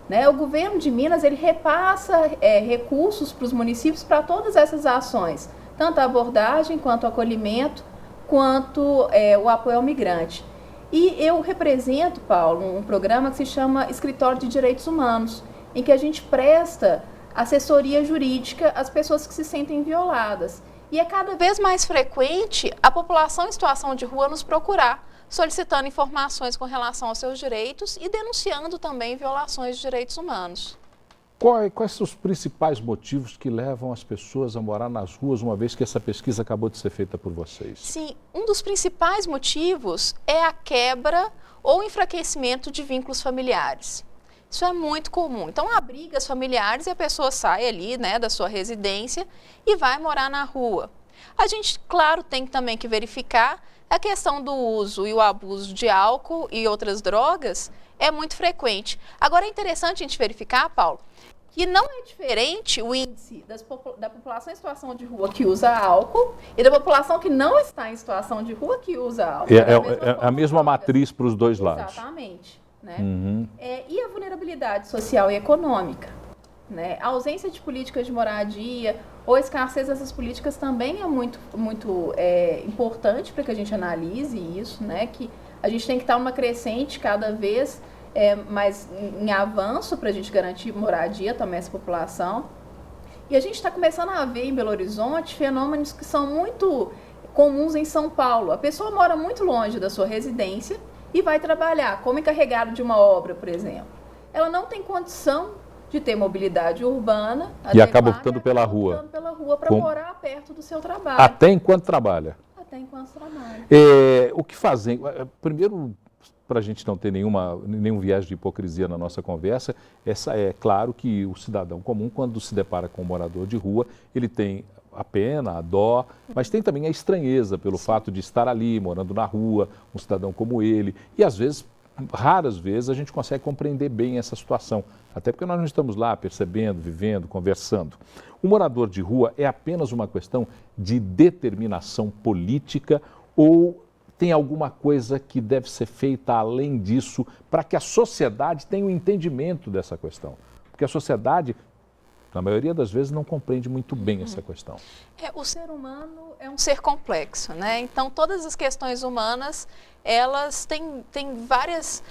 Né? O governo de Minas ele repassa recursos para os municípios para todas essas ações, tanto a abordagem, quanto o acolhimento, quanto o apoio ao migrante. E eu represento, Paulo, um programa que se chama Escritório de Direitos Humanos, em que a gente presta assessoria jurídica às pessoas que se sentem violadas. E é cada vez mais frequente a população em situação de rua nos procurar, solicitando informações com relação aos seus direitos e denunciando também violações de direitos humanos. Quais são os principais motivos que levam as pessoas a morar nas ruas, uma vez que essa pesquisa acabou de ser feita por vocês? Sim, um dos principais motivos é a quebra ou enfraquecimento de vínculos familiares. Isso é muito comum. Então, há brigas familiares e a pessoa sai ali, né, da sua residência e vai morar na rua. A gente, claro, tem também que verificar a questão do uso e o abuso de álcool e outras drogas é muito frequente. Agora, é interessante a gente verificar, Paulo, que não é diferente o índice da população em situação de rua que usa álcool e da população que não está em situação de rua que usa álcool. É a mesma matriz para os dois lados. Exatamente. Né? Uhum. E a vulnerabilidade social e econômica, né? A ausência de políticas de moradia ou a escassez dessas políticas também é muito importante para que a gente analise isso, né? Que a gente tem que estar numa crescente cada vez mais em avanço para a gente garantir moradia também a essa população. E a gente está começando a ver em Belo Horizonte fenômenos que são muito comuns em São Paulo. A pessoa mora muito longe da sua residência e vai trabalhar como encarregado de uma obra, por exemplo. Ela não tem condição de ter mobilidade urbana. E acaba optando pela rua. Optando pela rua para morar perto do seu trabalho. Até enquanto trabalha. Até enquanto trabalha. O que fazem? Primeiro, para a gente não ter nenhum viés de hipocrisia na nossa conversa, é claro que o cidadão comum, quando se depara com um morador de rua, ele tem a pena, a dó, mas tem também a estranheza pelo fato de estar ali, morando na rua, um cidadão como ele, e às vezes raras vezes a gente consegue compreender bem essa situação, até porque nós não estamos lá percebendo, vivendo, conversando. O morador de rua é apenas uma questão de determinação política ou tem alguma coisa que deve ser feita além disso para que a sociedade tenha um entendimento dessa questão? Porque a sociedade, na maioria das vezes, não compreende muito bem essa questão. O ser humano é um ser complexo, né? Então, todas as questões humanas, elas têm vários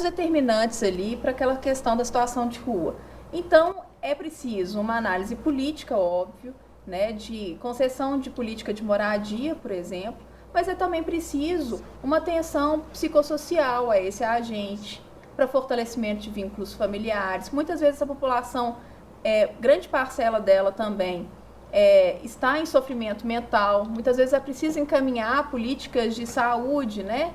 determinantes ali para aquela questão da situação de rua. Então, é preciso uma análise política, óbvio, né, de concessão de política de moradia, por exemplo, mas é também preciso uma atenção psicossocial a esse agente, para fortalecimento de vínculos familiares. Muitas vezes a população, grande parcela dela também, está em sofrimento mental. Muitas vezes é preciso encaminhar políticas de saúde, né?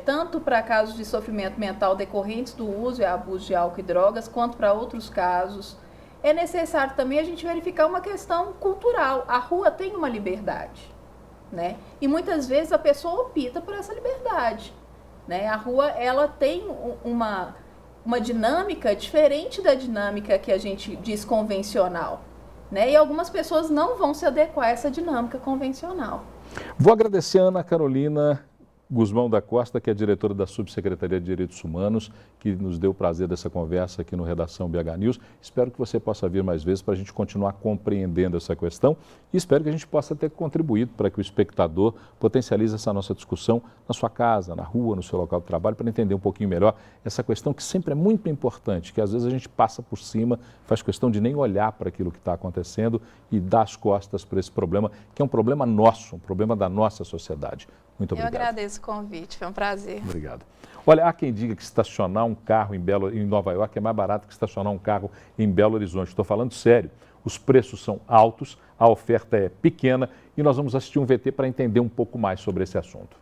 Tanto para casos de sofrimento mental decorrentes do uso e abuso de álcool e drogas, quanto para outros casos. É necessário também a gente verificar uma questão cultural. A rua tem uma liberdade, né? E muitas vezes a pessoa opta por essa liberdade, né? A rua, ela tem uma dinâmica diferente da dinâmica que a gente diz convencional, né? E algumas pessoas não vão se adequar a essa dinâmica convencional. Vou agradecer a Ana Carolina Guzmão da Costa, que é diretora da Subsecretaria de Direitos Humanos, que nos deu o prazer dessa conversa aqui no Redação BH News. Espero que você possa vir mais vezes para a gente continuar compreendendo essa questão e espero que a gente possa ter contribuído para que o espectador potencialize essa nossa discussão na sua casa, na rua, no seu local de trabalho, para entender um pouquinho melhor essa questão que sempre é muito importante, que às vezes a gente passa por cima, faz questão de nem olhar para aquilo que está acontecendo e dar as costas para esse problema, que é um problema nosso, um problema da nossa sociedade. Muito obrigado. Eu agradeço o convite, foi um prazer. Obrigado. Olha, há quem diga que estacionar um carro em Nova York é mais barato que estacionar um carro em Belo Horizonte. Estou falando sério. Os preços são altos, a oferta é pequena e nós vamos assistir um VT para entender um pouco mais sobre esse assunto.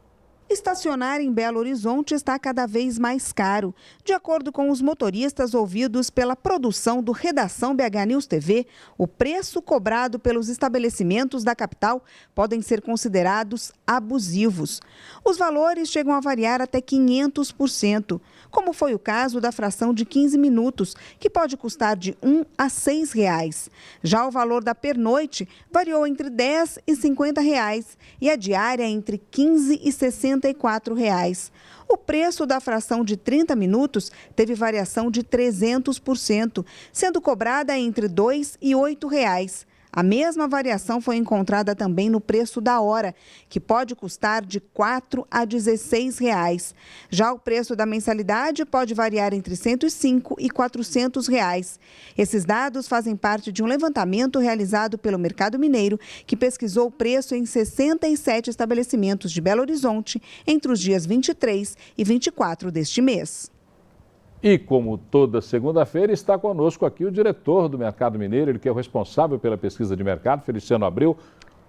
Estacionar em Belo Horizonte está cada vez mais caro. De acordo com os motoristas ouvidos pela produção do Redação BH News TV, o preço cobrado pelos estabelecimentos da capital podem ser considerados abusivos. Os valores chegam a variar até 500%, como foi o caso da fração de 15 minutos, que pode custar de R$ 1 a R$ 6. Já o valor da pernoite variou entre R$ 10 e R$ 50 e a diária entre R$ 15 e R$ 64. O preço da fração de 30 minutos teve variação de 300%, sendo cobrada entre R$ 2 e R$ 8. A mesma variação foi encontrada também no preço da hora, que pode custar de R$ 4 a R$ 16. Já o preço da mensalidade pode variar entre R$ 105 e R$ 400. Esses dados fazem parte de um levantamento realizado pelo Mercado Mineiro, que pesquisou o preço em 67 estabelecimentos de Belo Horizonte entre os dias 23 e 24 deste mês. E como toda segunda-feira está conosco aqui o diretor do Mercado Mineiro, ele que é o responsável pela pesquisa de mercado, Feliciano Abreu.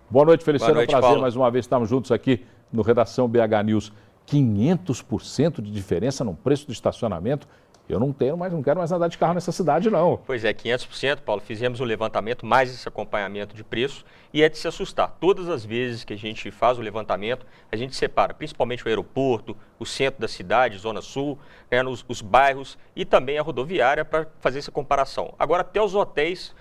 Boa noite, Feliciano. Boa noite, é um prazer Paulo. mais uma vez estarmos juntos aqui no Redação BH News. 500% de diferença no preço do estacionamento. Eu não quero mais andar de carro nessa cidade, não. Pois é, 500%, Paulo. Fizemos um levantamento, mais esse acompanhamento de preço, e é de se assustar. Todas as vezes que a gente faz o levantamento, a gente separa, principalmente o aeroporto, o centro da cidade, Zona Sul, né, os bairros e também a rodoviária para fazer essa comparação. Agora, até os hotéis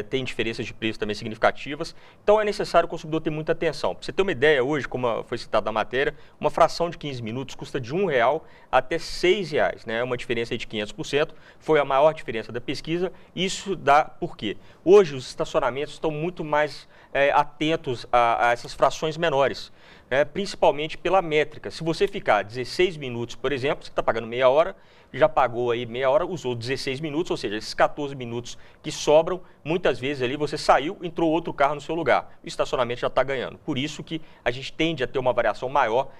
têm diferenças de preço também significativas, então é necessário o consumidor ter muita atenção. Para você ter uma ideia, hoje, como foi citado na matéria, uma fração de 15 minutos custa de R$ 1 até R$ 6, né? Uma diferença aí de 500%, foi a maior diferença da pesquisa. Isso dá por quê? Hoje os estacionamentos estão muito mais atentos a essas frações menores, né? Principalmente pela métrica. Se você ficar 16 minutos, por exemplo, você está pagando meia hora, já pagou aí meia hora, usou 16 minutos, ou seja, esses 14 minutos que sobram, muitas vezes ali você saiu, entrou outro carro no seu lugar. O estacionamento já está ganhando. Por isso que a gente tende a ter uma variação maior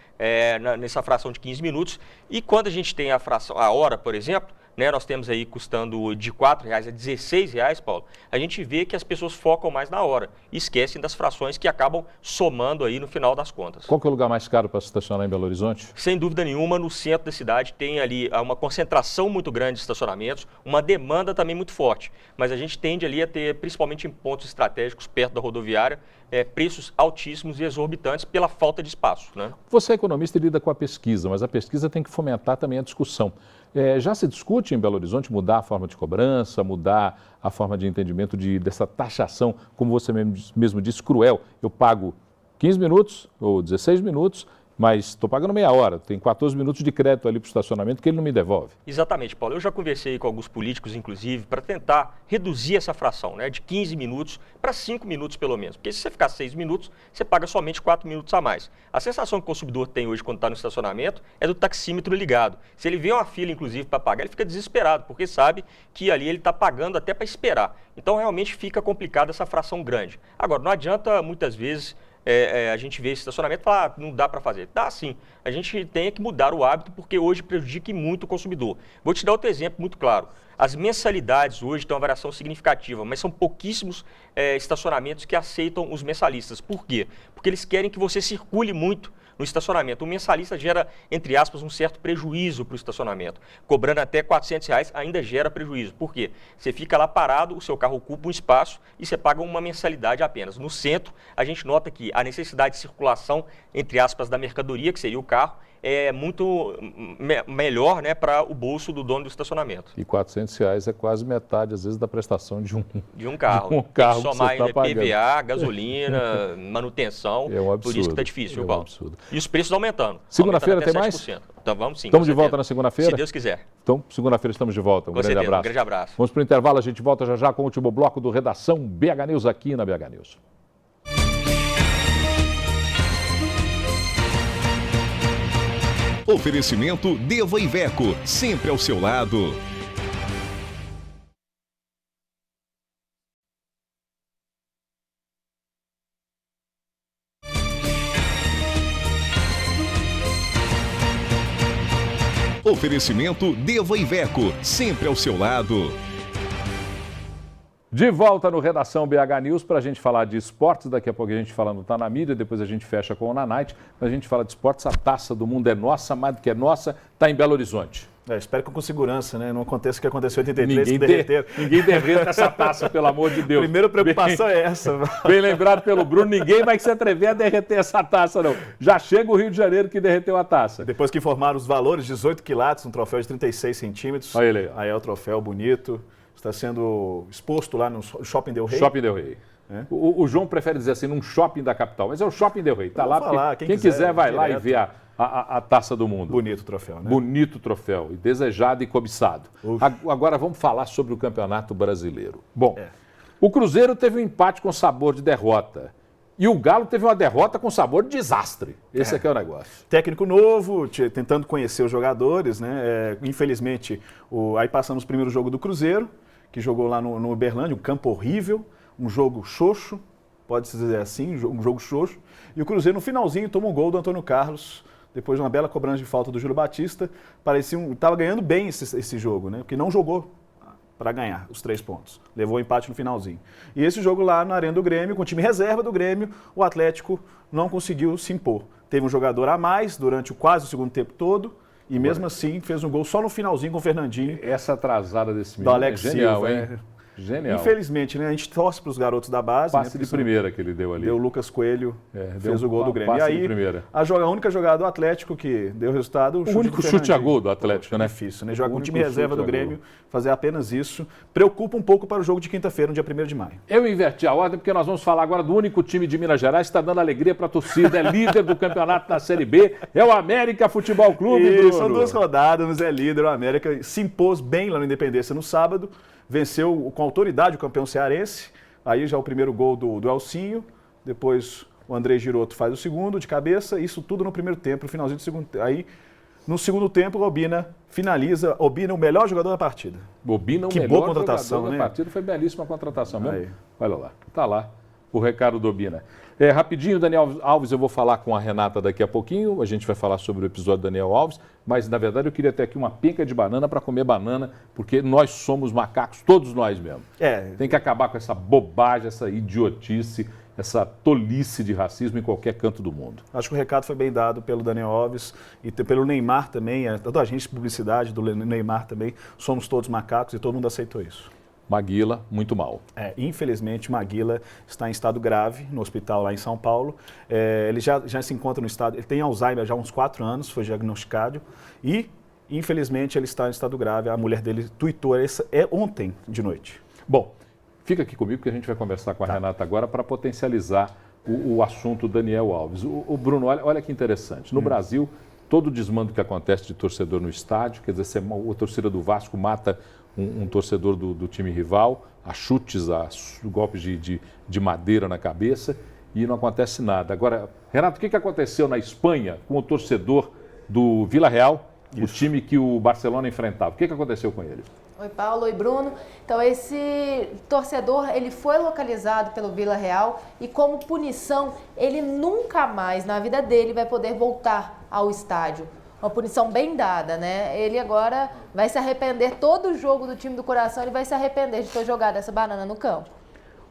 nessa fração de 15 minutos. E quando a gente tem a hora, por exemplo, né, nós temos aí custando de R$ 4,00 a R$ 16,00, Paulo, a gente vê que as pessoas focam mais na hora e esquecem das frações que acabam somando aí no final das contas. Qual que é o lugar mais caro para se estacionar em Belo Horizonte? Sem dúvida nenhuma, no centro da cidade tem ali uma concentração muito grande de estacionamentos, uma demanda também muito forte, mas a gente tende ali a ter, principalmente em pontos estratégicos perto da rodoviária, preços altíssimos e exorbitantes pela falta de espaço, né? Você é economista e lida com a pesquisa, mas a pesquisa tem que fomentar também a discussão. Já se discute em Belo Horizonte mudar a forma de cobrança, mudar a forma de entendimento dessa taxação, como você mesmo disse, cruel. Eu pago 15 minutos ou 16 minutos, mas estou pagando meia hora, tem 14 minutos de crédito ali para o estacionamento que ele não me devolve. Exatamente, Paulo. Eu já conversei com alguns políticos, inclusive, para tentar reduzir essa fração, né, de 15 minutos para 5 minutos pelo menos. Porque se você ficar 6 minutos, você paga somente 4 minutos a mais. A sensação que o consumidor tem hoje quando está no estacionamento é do taxímetro ligado. Se ele vê uma fila, inclusive, para pagar, ele fica desesperado, porque sabe que ali ele está pagando até para esperar. Então, realmente fica complicada essa fração grande. Agora, não adianta, muitas vezes, a gente vê esse estacionamento e fala, não dá para fazer. Dá sim. A gente tem que mudar o hábito porque hoje prejudica muito o consumidor. Vou te dar outro exemplo muito claro. As mensalidades hoje têm uma variação significativa, mas são pouquíssimos estacionamentos que aceitam os mensalistas. Por quê? Porque eles querem que você circule muito no estacionamento. O mensalista gera, entre aspas, um certo prejuízo para o estacionamento. Cobrando até R$ 400 ainda gera prejuízo. Por quê? Você fica lá parado, o seu carro ocupa um espaço e você paga uma mensalidade apenas. No centro, a gente nota que a necessidade de circulação, entre aspas, da mercadoria, que seria o carro, é muito melhor, né, para o bolso do dono do estacionamento. E R$ 400 é quase metade, às vezes, da prestação de um carro. De um carro. Tem que somar ainda PVA, gasolina, manutenção. É um absurdo. Por isso que está difícil, Paulo. Absurdo. E os preços aumentando. Segunda-feira tem 7%. mais? Então vamos sim. Estamos de volta na segunda-feira? Se Deus quiser. Então, segunda-feira estamos de volta. Um grande abraço. Um grande abraço. Vamos para o intervalo, a gente volta já já com o último bloco do Redação BH News aqui na BH News. Oferecimento Deva Iveco, sempre ao seu lado. Oferecimento Deva Iveco, sempre ao seu lado. De volta no Redação BH News para a gente falar de esportes. Daqui a pouco a gente fala no Tá Na Mídia, depois a gente fecha com o Na Night. A gente fala de esportes, a taça do mundo é nossa, mais do que é nossa, está em Belo Horizonte. Espero que com segurança, né? Não aconteça o que aconteceu em 83, ninguém derreta essa taça, pelo amor de Deus. Primeira preocupação é essa. Bem lembrado pelo Bruno, ninguém vai se atrever a derreter essa taça, não. Já chega o Rio de Janeiro que derreteu a taça. Depois que informaram os valores, 18 quilates, um troféu de 36 centímetros. Olha ele aí. Aí é o troféu bonito. Está sendo exposto lá no Shopping Del Rey. Shopping Del Rey. É. O João prefere dizer assim, num shopping da capital, mas é o Shopping Del Rey. Está lá, falar, quem quiser vai direto. lá e ver a taça do mundo. Bonito o troféu, né? Bonito troféu, e desejado e cobiçado. Agora vamos falar sobre o Campeonato Brasileiro. Bom, o Cruzeiro teve um empate com sabor de derrota. E o Galo teve uma derrota com sabor de desastre. Esse aqui é o negócio. Técnico novo, tentando conhecer os jogadores, né? Infelizmente, aí passamos o primeiro jogo do Cruzeiro, que jogou lá no Uberlândia, um campo horrível, um jogo xoxo, pode-se dizer assim, um jogo xoxo. E o Cruzeiro, no finalzinho, toma um gol do Antônio Carlos, depois de uma bela cobrança de falta do Júlio Batista. Estava ganhando bem esse jogo, né? Porque não jogou para ganhar os 3 pontos. Levou o empate no finalzinho. E esse jogo lá na Arena do Grêmio, com o time reserva do Grêmio, o Atlético não conseguiu se impor. Teve um jogador a mais durante quase o segundo tempo todo, e mesmo assim fez um gol só no finalzinho com o Fernandinho. Essa atrasada desse menino do Alex é genial, Silva, hein? Genial. Infelizmente, né? A gente torce para os garotos da base. Passe de primeira que ele deu ali. Deu o Lucas Coelho, fez o gol do Grêmio. Passe e aí, de primeira. a única jogada do Atlético que deu resultado. O único chute a gol do Atlético, né? Difícil, né? Jogar com o time reserva do Grêmio, fazer apenas isso. Preocupa um pouco para o jogo de quinta-feira, no dia 1º de maio. Eu inverti a ordem porque nós vamos falar agora do único time de Minas Gerais que está dando alegria para a torcida. É líder do campeonato na Série B. É o América Futebol Clube, Bruno. São 2 rodadas, mas é líder. O América se impôs bem lá no Independência no sábado. Venceu com autoridade o campeão cearense. Aí já o primeiro gol do Elcinho. Depois o André Giroto faz o segundo de cabeça. Isso tudo no primeiro tempo, no finalzinho do segundo tempo. Aí, no segundo tempo, o Obina finaliza. Obina, o melhor jogador da partida. Obina, o que melhor boa contratação, jogador né? da partida. Foi belíssima a contratação mesmo. Olha lá. Tá lá. o recado do Bina. Rapidinho, Daniel Alves, eu vou falar com a Renata daqui a pouquinho, a gente vai falar sobre o episódio do Daniel Alves, mas na verdade eu queria ter aqui uma penca de banana para comer banana, porque nós somos macacos, todos nós mesmo. Tem que acabar com essa bobagem, essa idiotice, essa tolice de racismo em qualquer canto do mundo. Acho que o recado foi bem dado pelo Daniel Alves e pelo Neymar também, toda a agência de publicidade do Neymar também, somos todos macacos e todo mundo aceitou isso. Maguila, muito mal. Infelizmente, Maguila está em estado grave no hospital lá em São Paulo. Ele já se encontra no estado, ele tem Alzheimer já há uns 4 anos, foi diagnosticado e, infelizmente, ele está em estado grave. A mulher dele tuitou ontem de noite. Bom, fica aqui comigo que a gente vai conversar com a Renata agora para potencializar o assunto Daniel Alves. O Bruno, olha que interessante. No Brasil, todo o desmando que acontece de torcedor no estádio, quer dizer, a torcida do Vasco mata um torcedor do time rival, a chutes, a golpes de madeira na cabeça, e não acontece nada. Agora, Renato, o que aconteceu na Espanha com o torcedor do Vila Real, o time que o Barcelona enfrentava? O que aconteceu com ele? Oi, Paulo. Oi, Bruno. Então, esse torcedor, ele foi localizado pelo Vila Real e, como punição, ele nunca mais, na vida dele, vai poder voltar ao estádio. Uma punição bem dada, né? Ele agora vai se arrepender, todo o jogo do time do coração, ele vai se arrepender de ter jogado essa banana no campo.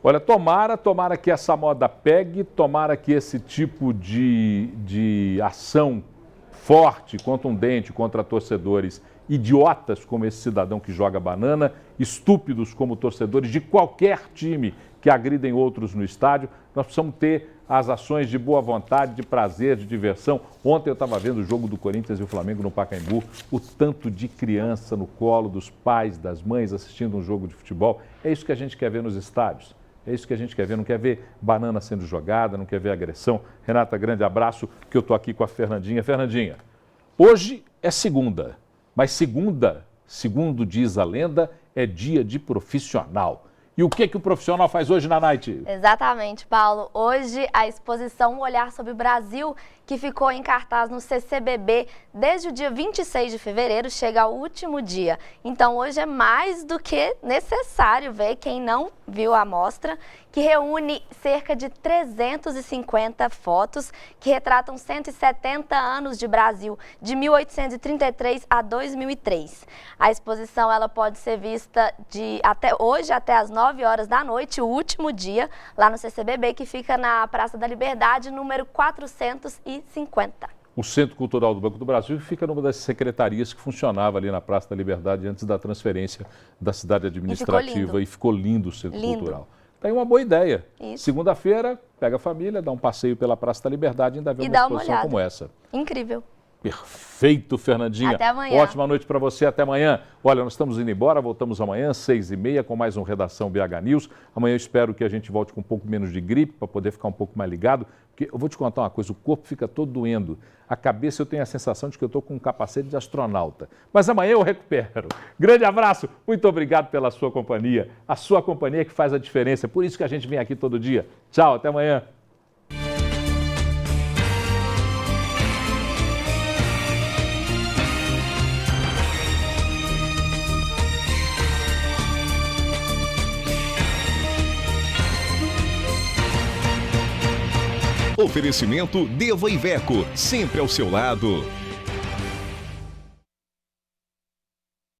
Olha, tomara que essa moda pegue, tomara que esse tipo de ação forte, contundente contra torcedores idiotas como esse cidadão que joga banana, estúpidos como torcedores de qualquer time que agridem outros no estádio, nós precisamos ter as ações de boa vontade, de prazer, de diversão. Ontem eu estava vendo o jogo do Corinthians e o Flamengo no Pacaembu, o tanto de criança no colo dos pais, das mães assistindo um jogo de futebol. É isso que a gente quer ver nos estádios. É isso que a gente quer ver, não quer ver banana sendo jogada, não quer ver agressão. Renata, grande abraço, que eu estou aqui com a Fernandinha. Fernandinha, hoje é segunda, mas segunda, segundo diz a lenda, é dia de profissional. E o que o profissional faz hoje na Night? Exatamente, Paulo. Hoje a exposição Um Olhar sobre o Brasil, que ficou em cartaz no CCBB desde o dia 26 de fevereiro, chega ao último dia. Então hoje é mais do que necessário ver, quem não viu a mostra, que reúne cerca de 350 fotos que retratam 170 anos de Brasil, de 1833 a 2003. A exposição ela pode ser vista até hoje, até as 9 horas da noite, o último dia, lá no CCBB, que fica na Praça da Liberdade, número 450. O Centro Cultural do Banco do Brasil fica numa das secretarias que funcionava ali na Praça da Liberdade antes da transferência da cidade administrativa, e ficou lindo o Centro Cultural. Tem uma boa ideia. Segunda-feira, pega a família, dá um passeio pela Praça da Liberdade e ainda vê uma exposição como essa. Incrível. Perfeito, Fernandinha. Até amanhã. Ótima noite para você, até amanhã. Olha, nós estamos indo embora, voltamos amanhã, 6h30, com mais um Redação BH News. Amanhã eu espero que a gente volte com um pouco menos de gripe, para poder ficar um pouco mais ligado, porque eu vou te contar uma coisa, o corpo fica todo doendo. A cabeça eu tenho a sensação de que eu estou com um capacete de astronauta. Mas amanhã eu recupero. Grande abraço, muito obrigado pela sua companhia. A sua companhia que faz a diferença, por isso que a gente vem aqui todo dia. Tchau, até amanhã. Oferecimento Deva Iveco, sempre ao seu lado.